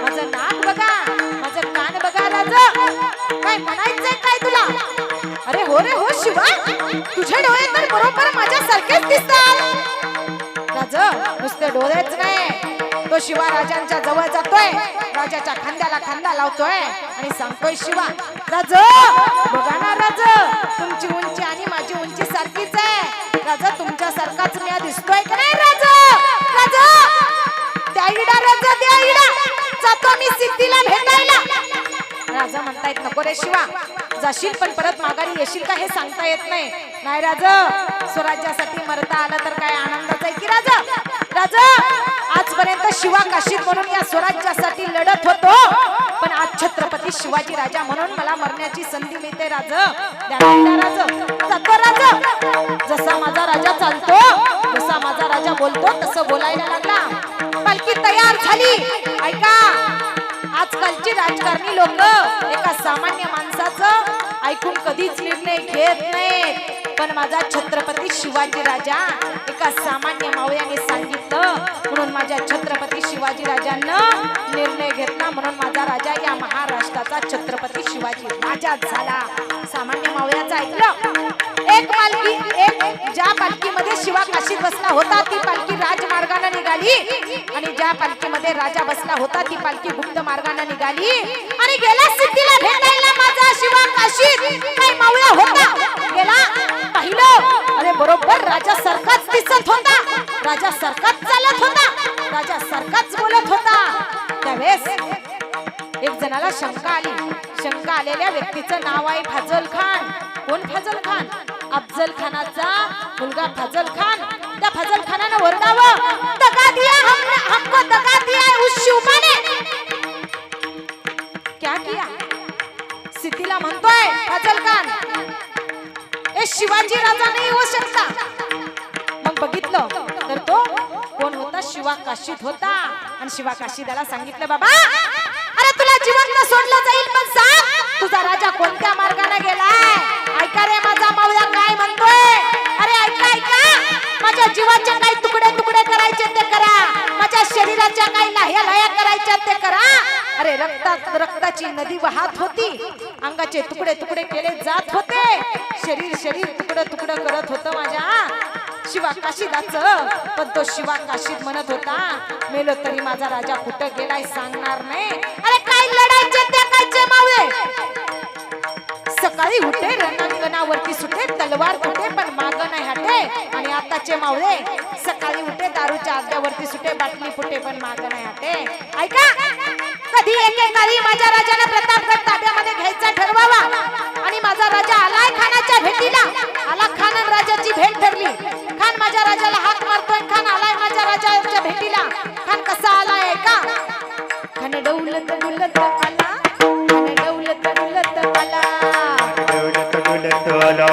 माझं नाक बघा, माझं कान बघा. राजा काय म्हणायचंय काय तुला? अरे हो रे हो शिवा, तुझे डोळे तर बरोबर माझ्यासारखेच दिसतात. राजा नुसते डोळेच नाही, तो शिवा राजांच्या जवळ जातोय, राजाच्या खांद्याला खांदा लावतोय आणि सांगतोय, शिवा राजा बघा ना राजा, तुमची उंची आणि माझी उंची सारखीच आहे. राजा तुमच्या सारखाच मी दिसतोय का नाही? राजा राजा द्या इडा, राजा द्या इडा, जातो मी सिद्धीला भेटायला. राजा म्हणतायत, नको रे शिवा, जाशील पण परत माघारी येशील का हे सांगता येत नाही. नाही राजा, स्वराज्यासाठी मरता आलं तर काय आनंदाच आहे की राजा. राजा आजपर्यंत शिवा काशीद म्हणून या स्वराज्यासाठी लढत होतो, पण आज छत्रपती शिवाजी राजा म्हणून मला मरण्याची संधी मिळते. राजा राजा जातो. राजा जसा माझा राजा चालतो, जसा माझा राजा बोलतो तसं बोलायला लागला. पालखी तयार झाली. ऐका, आजकालची राजकारणी लोक एका सामान्य माणसाचं ऐकून कधीच निर्णय घेत नाहीत, पण माझा छत्रपती शिवाजी राजा एका सामान्य मावळ्याने सांगितलं म्हणून माझ्या छत्रपती शिवाजी राजांनं निर्णय घेतला, म्हणून माझा राजा या महाराष्ट्राचा छत्रपती शिवाजी राजा झाला. सामान्य मावळ्याचं ऐकलं. एक पालखी, ज्या पालखीमध्ये शिवा काशीत बसला होता ती पालखी राजमार्गाने निघाली आणि ज्या पालखीमध्ये राजा बसला होता ती पालखी गुप्त मार्गाने निघाली आणि गेला सिद्धीला भेटायला माझा शिवा काशीत. काय मावळा होता, गेला पाहिलं, अरे बरोबर राजा सारखाच दिसत होता, राजा सारखाच चालत होता, राजा सारखाच बोलत होता. त्यावेळेस एक जणाला शंका आली. शंका आलेल्या व्यक्तीचं नाव आहे फाजल खान. कोण फाजल खान? अफजल खानाचा मुलगा फाजल खान. त्या फाजल खानानं वरडावं, दगा दिया हमको दगा दिया उस शिवबा ने. क्या किया? सिद्धीला म्हणतोय फाजल खान, ए शिवाजी राजा नाही होऊ शकता. मग बघितलं तर तो कोण होता? शिवा काशीद होता. आणि शिवा काशीदाला सांगितलं, बाबा अरे तुला जिवंत सोडलं जाईल पण सांग तुझा राजा कोणत्या मार्गाने गेलाय? ऐका रे माझा मावळा काय म्हणतोय. अरे ऐका ऐका, माझ्या जीवाचे काही तुकडे तुकडे करायचे ते करा, माझ्या शरीराच्या काही लाह्या लाह्या करायच्या ते करा. अरे रक्ताची नदी वाहत होती, अंगाचे तुकडे तुकडे केले जात होते, शरीर शरीर तुकडं तुकडं करत होतं माझ्या शिवा काशीदाचं. पण तो शिवा काशीद म्हणत होता, मेलो तरी माझा राजा कुठं गेलाय सांगणार नाही. अरे काय लढायचे ते कायचे मावळे, सकाळी उठे रणांगणावरती सुटे, तलवार कुठे पण माग नाही हटे. आणि आताचे मावळे सकाळी उठे दारूच्या आद्यावरती सुटे, बाटली फुटे पण माग नाही हटे. ऐका, कधी एकेकाळी माझ्या राजाने प्रतापगड ताब्यामध्ये घ्यायचा ठरवावा आणि माझा राजा आलाय खानाच्या भेटीला. आला खान आणि राजाची भेट ठरली. खान माझ्या राजाला हाक मारतोय, खान आलाय माझ्या राजाच्या भेटीला. खान कसा आलाय का? खान डौलत डुलत आला, खान डौलत डुलत आला, डुलत डुलत आला,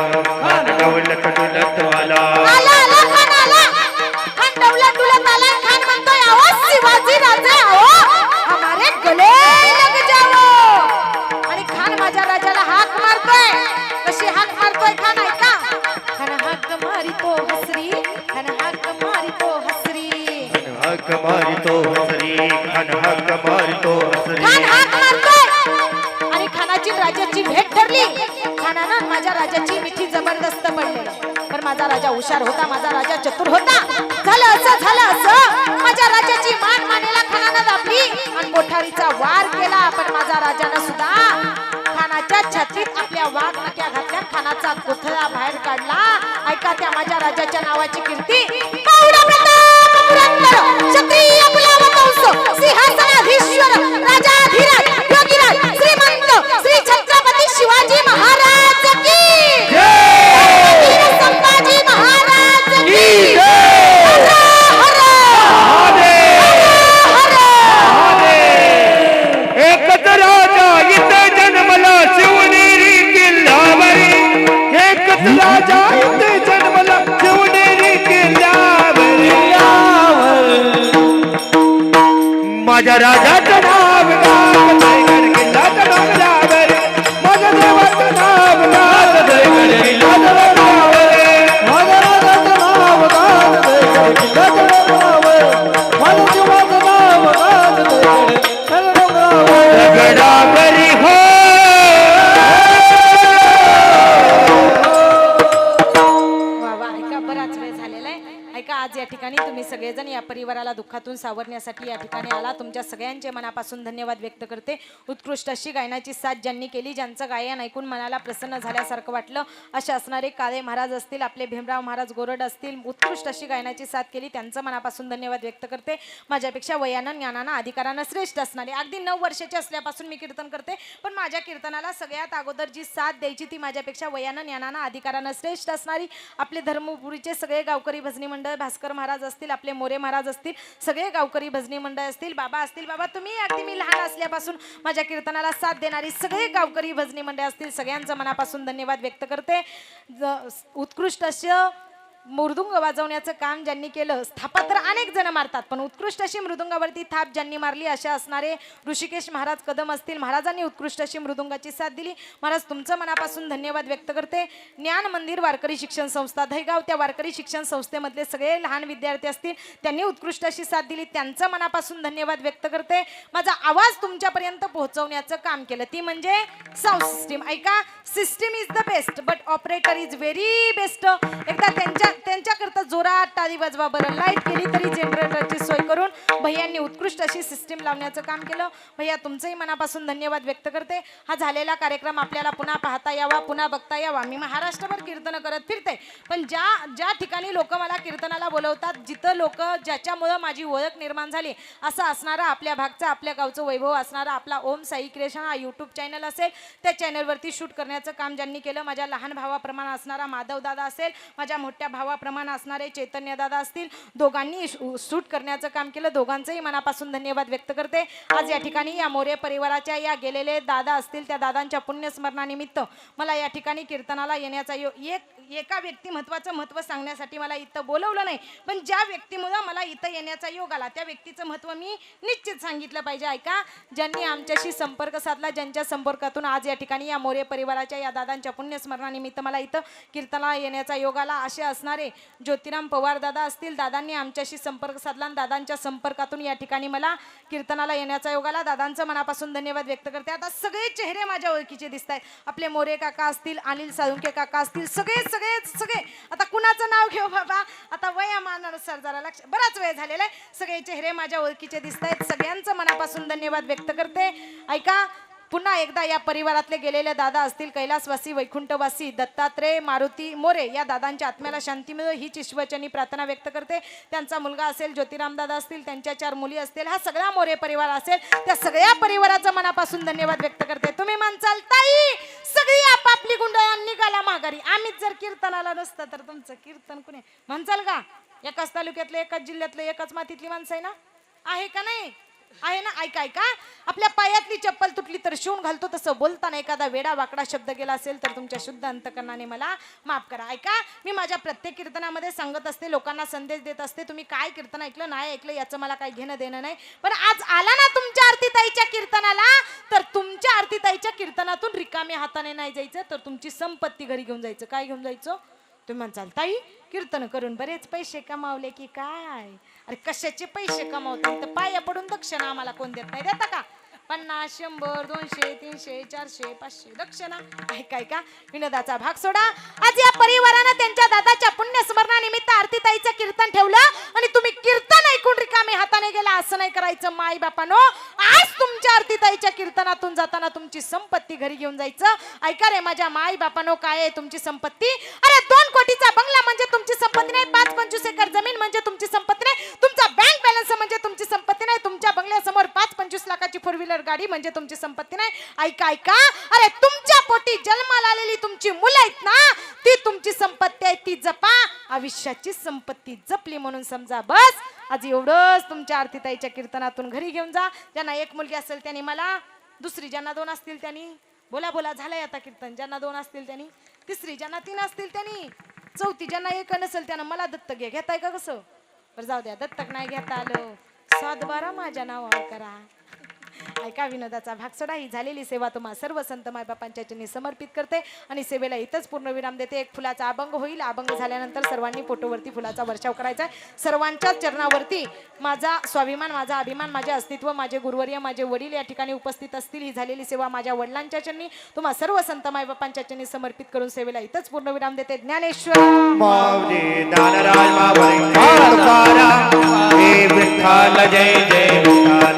खानानं माझ्या राजाची मिठी जबरदस्त पडलेली. पण माझा राजा हुशार होता, माझा राजा चतुर होता. झालं असं माझ्या राजाची मान मानेला खानानं दाबली आणि कोठारीचा वार केला. पण माझा राजानं सुद्धा खानाच्या छातीत आपल्या वाघ नक्या घातल्या, खानाचा कोथळा बाहेर काढला. ऐका त्या माझ्या राजाच्या नावाची कीर्ती. पाहुणा प्रताप पुरंदर क्षत्रिय कुलावतंस सिंहासनाधीश्वर राजाधिराज योगीराज श्रीमंत श्री छत्रपती शिवाजी महाराज की जय, वीर संभाजी महाराज की जय. हर हर एकच राजा इथे जन्मला शिवनेरी किल्ल्यावरी. एकच राजा इथे जन्मला शिवनेरी किल्ल्यावरी. माझ्या राजाचं नाव गाव रायगड किल्ल्याचं नाव जावरे. माझ्या देवाचं नाव गाव रायगड किल्ल्याचं नाव जावरे. माझ्या राजाचं नाव गाज दे किल्ल्याचं नाव, माझ्या जीवाचं नाव गाज दे नाव. गडावरी हो वा वा. ऐका बराच वेळ झालेला आहे. ऐका आज या ठिकाणी तुम्ही सगळेजण या परिवाराला दुःखातून सावरण्यासाठी या ठिकाणी आला. तुमच्या सगळ्यांचे मनापासून धन्यवाद व्यक्त करते. उत्कृष्ट अशी गायनाची साथ ज्यांनी केली, ज्यांचं गायन ऐकून मनाला प्रसन्न झाल्यासारखं वाटलं असे असणारे काळे महाराज असतील, आपले भीमराव महाराज गोरड असतील, उत्कृष्ट अशी गायनाची साथ केली, त्यांचं मनापासून धन्यवाद व्यक्त करते. माझ्यापेक्षा वयानं ज्ञानानं अधिकारानं श्रेष्ठ असणारे, अगदी 9 वर्षाचे असल्यापासून मी कीर्तन करते, पण माझ्या कीर्तनाला सगळ्यात अगोदर जी साथ द्यायची ती माझ्यापेक्षा वयानं ज्ञानानं अधिकारानं श्रेष्ठ असणारी आपले धर्मपुरीचे सगळे गावकरी भजनी मंडळ, भास्कर महाराज असतील, आपले मोरे महाराज असतील, सगळे गावकरी भजनी मंडळ असतील, बाबा असतील, बाबा तुम्ही अगदी मी लहान असल्यापासून माझ्या कीर्तनाला साथ देणारी सगळे गावकरी भजनी मंडळ असतील, सगळ्यांचं मनापासून धन्यवाद व्यक्त करते. उत्कृष्ट असं मृदुंग वाजवण्याचं काम ज्यांनी केलं, थापा तर अनेक जण मारतात, पण उत्कृष्ट अशी मृदुंगावरती थाप ज्यांनी मारली अशा असणारे ऋषिकेश महाराज कदम असतील, महाराजांनी उत्कृष्ट अशी मृदुंगाची साथ दिली. महाराज तुमचं मनापासून धन्यवाद व्यक्त करते. ज्ञान मंदिर वारकरी शिक्षण संस्था दहेगाव, त्या वारकरी शिक्षण संस्थेमधले सगळे लहान विद्यार्थी असतील, त्यांनी उत्कृष्ट अशी साथ दिली, त्यांचं मनापासून धन्यवाद व्यक्त करते. माझा आवाज तुमच्यापर्यंत पोहोचवण्याचं काम केलं, ती म्हणजे साऊंड सिस्टीम. ऐका, system is the best but operator is very best. एकदा त्यांच्याकरता जोरात टाळी वाजवा बरं. लाईट गेली तरी जनरेटरची सोय करून भैयांनी उत्कृष्ट अशी सिस्टीम लावण्याचं काम केलं. भैया तुमचंही मनापासून धन्यवाद व्यक्त करते. हा झालेला कार्यक्रम आपल्याला पुन्हा पाहता यावा, पुन्हा बघता यावा. मी महाराष्ट्रभर कीर्तन करत फिरते, पण ज्या ठिकाणी लोक मला कीर्तनाला बोलवतात, जिथं लोक ज्याच्यामुळं माझी ओळख निर्माण झाली असं असणारा आपल्या भागचा, आपल्या गावचं वैभव असणारा आपला ओम साई क्रिएशन हा यूट्यूब चॅनल असेल, त्या चॅनलवरती शूट करण्याचं काम ज्यांनी केलं, माझ्या लहान भावाप्रमाणे असणारा माधव दादा असेल, माझ्या मोठ्या भावाप्रमाणे असणारे चैतन्य दादा असतील, दोघांनी शूट करण्याचं काम केलं. दोघांचंही मनापासून धन्यवाद व्यक्त करते. आज या ठिकाणी या मोरे परिवाराच्या या गेलेले दादा असतील, त्या दादांच्या पुण्यस्मरणानिमित्त मला या ठिकाणी कीर्तनाला येण्याचा एका व्यक्तिमत्वाचं महत्त्व सांगण्यासाठी मला इथं बोलवलं नाही, पण ज्या व्यक्तीमुळे मला इथं येण्याचा योग आला त्या व्यक्तीचं महत्त्व मी निश्चित सांगितलं पाहिजे. ऐका, ज्यांनी आमच्याशी संपर्क साधला, ज्यांच्या संपर्कातून आज या ठिकाणी या मोरे परिवाराच्या या दादांच्या पुण्यस्मरणानिमित्त मला इथं कीर्तनाला येण्याचा योग आला असे असणारे ज्योतिराम पवार दादा असतील, दादांनी आमच्याशी संपर्क साधला आणि दादांच्या संपर्कातून या ठिकाणी मला कीर्तनाला येण्याचा योग आला. दादांचं मनापासून धन्यवाद व्यक्त करते. आता सगळे चेहरे माझ्या ओळखीचे दिसत आहेत. आपले मोरे काका असतील, अनिल साळुंके काका असतील, सगळे आता कुणाचं नाव घेऊ बाबा, आता वयामानानुसार जरा लक्ष, बराच वेळ झालेला आहे. सगळे चेहरे माझ्या ओळखीचे दिसत आहेत. सगळ्यांचं मनापासून धन्यवाद व्यक्त करते. ऐका, पुन्हा एकदा या परिवारातले गेलेले दादा असतील, कैलासवासी, वैकुंठवासी दत्तात्रय मारुती मोरे, या दादांच्या आत्म्याला शांती मिळो हीच ईश्वरचरणी प्रार्थना व्यक्त करते. त्यांचा मुलगा असेल ज्योतिराम दादा असतील, त्यांच्या 4 मुली असतील, हा सगळा मोरे परिवार असेल, त्या सगळ्या परिवाराचं मनापासून धन्यवाद व्यक्त करते. तुम्ही म्हणसाल ताई सगळी आपापली गुंडळांनी निघाला माघारी, आम्हीच जर कीर्तनाला नसतं तर तुमचं कीर्तन कुणी म्हणसाल का? एकाच तालुक्यातले, एकाच जिल्ह्यातले, एकाच मातीतली माणसं आहे ना, आहे का नाही? आहे ना. ऐका, आपल्या पायातली चप्पल तुटली तर शिवून घालतो, तसं बोलताना एखादा वेडा वाकडा शब्द गेला असेल तर तुमच्या शुद्ध अंतकरणाने मला माफ करा. ऐका, मी माझ्या प्रत्येक कीर्तनामध्ये सांगत असते, लोकांना संदेश देत असते, तुम्ही काय कीर्तन ऐकलं नाही ऐकलं याचं मला काही घेणं देणं नाही, पण आज आला ना तुमच्या आरतीताईच्या कीर्तनाला, तर तुमच्या आरतीताईच्या कीर्तनातून रिकाम्या हाताने नाही जायचं, तर तुमची संपत्ती घरी घेऊन जायचं. काय घेऊन जायचं? तुम्ही म्हणसाल ताई कीर्तन करून बरेच पैसे कमावले की काय? अरे कशाचे पैसे कमावते? तर पाया पडून दक्षिणा आम्हाला कोण देत नाही, देता का? 50 100 200 300 400 500 दक्षिणा. ऐका विनोदाचा भाग सोडा. आज या परिवारानं त्यांच्या दादाच्या पुण्य स्मरणानिमित्त आरतीताईचं कीर्तन ठेवलं आणि तुम्ही कीर्तन ऐकून रिकामे हाताने गेला असं नाही करायचं माई बापानो. आज तुमच्या आरतीताईच्या कीर्तनातून जाताना तुमची संपत्ती घरी घेऊन जायचं. ऐका रे माझ्या माई बापानो, काय आहे तुमची संपत्ती? अरे 2 कोटीचा बंगला म्हणजे तुमची संपत्ती नाही. 5-25 एकर जमीन म्हणजे तुमची संपत्ती नाही. तुमचा बँक बॅलन्स म्हणजे तुमची संपत्ती नाही. तुमच्या बंगल्यासमोर 5-25 लाखाची 4 व्हीलर गाडी म्हणजे तुमची संपत्ती नाही. ऐका अरे तुमच्या पोटी जन्माला आलेली तुमची मुलं आहेत ना, ती तुमची संपत्ती आहे. ती जपा. आयुष्याची संपत्ती जपली म्हणून समजा बस. आज एवढंच तुमच्या आरतीताईच्या कीर्तनातून घरी घेऊन जा. ज्यांना 1 मुलगी असेल त्यांनी मला, दुसरी ज्यांना 2 असतील त्यांनी बोला झालंय आता कीर्तन. ज्यांना 2 असतील त्यांनी, तिसरी ज्यांना 3 असतील त्यांनी, चौथी ज्यांना 1 नसेल त्यांना मला दत्तक घ्या. घेताय का कसं? बरं जाऊ द्या, दत्तक नाही घेता आलं 7-12 माझ्या नावावर करा. ऐका विनोदाचा भाग सोडा. ही झालेली सेवा तुम्हा सर्व संत मायबापांच्या चरणी समर्पित करते आणि सेवेला इथंच पूर्णविराम देते. एक फुलाचा अभंग होईल. अभंग झाल्यानंतर सर्वांनी फोटोवरती फुलाचा वर्षाव करायचा आहे. सर्वांच्या चरणावरती माझा स्वाभिमान, माझा अभिमान, माझे अस्तित्व, माझे गुरुवर्य, माझे वडील या ठिकाणी उपस्थित असतील. ही झालेली सेवा माझ्या वडिलांच्या चरणी तुम्हा सर्व संत मायबापांच्या चरणी समर्पित करून सेवेला इथंच पूर्णविराम देते. ज्ञानेश्वर माऊली दानराज मावळी तुकाराम, हे विठ्ठल जय जय विठ्ठल.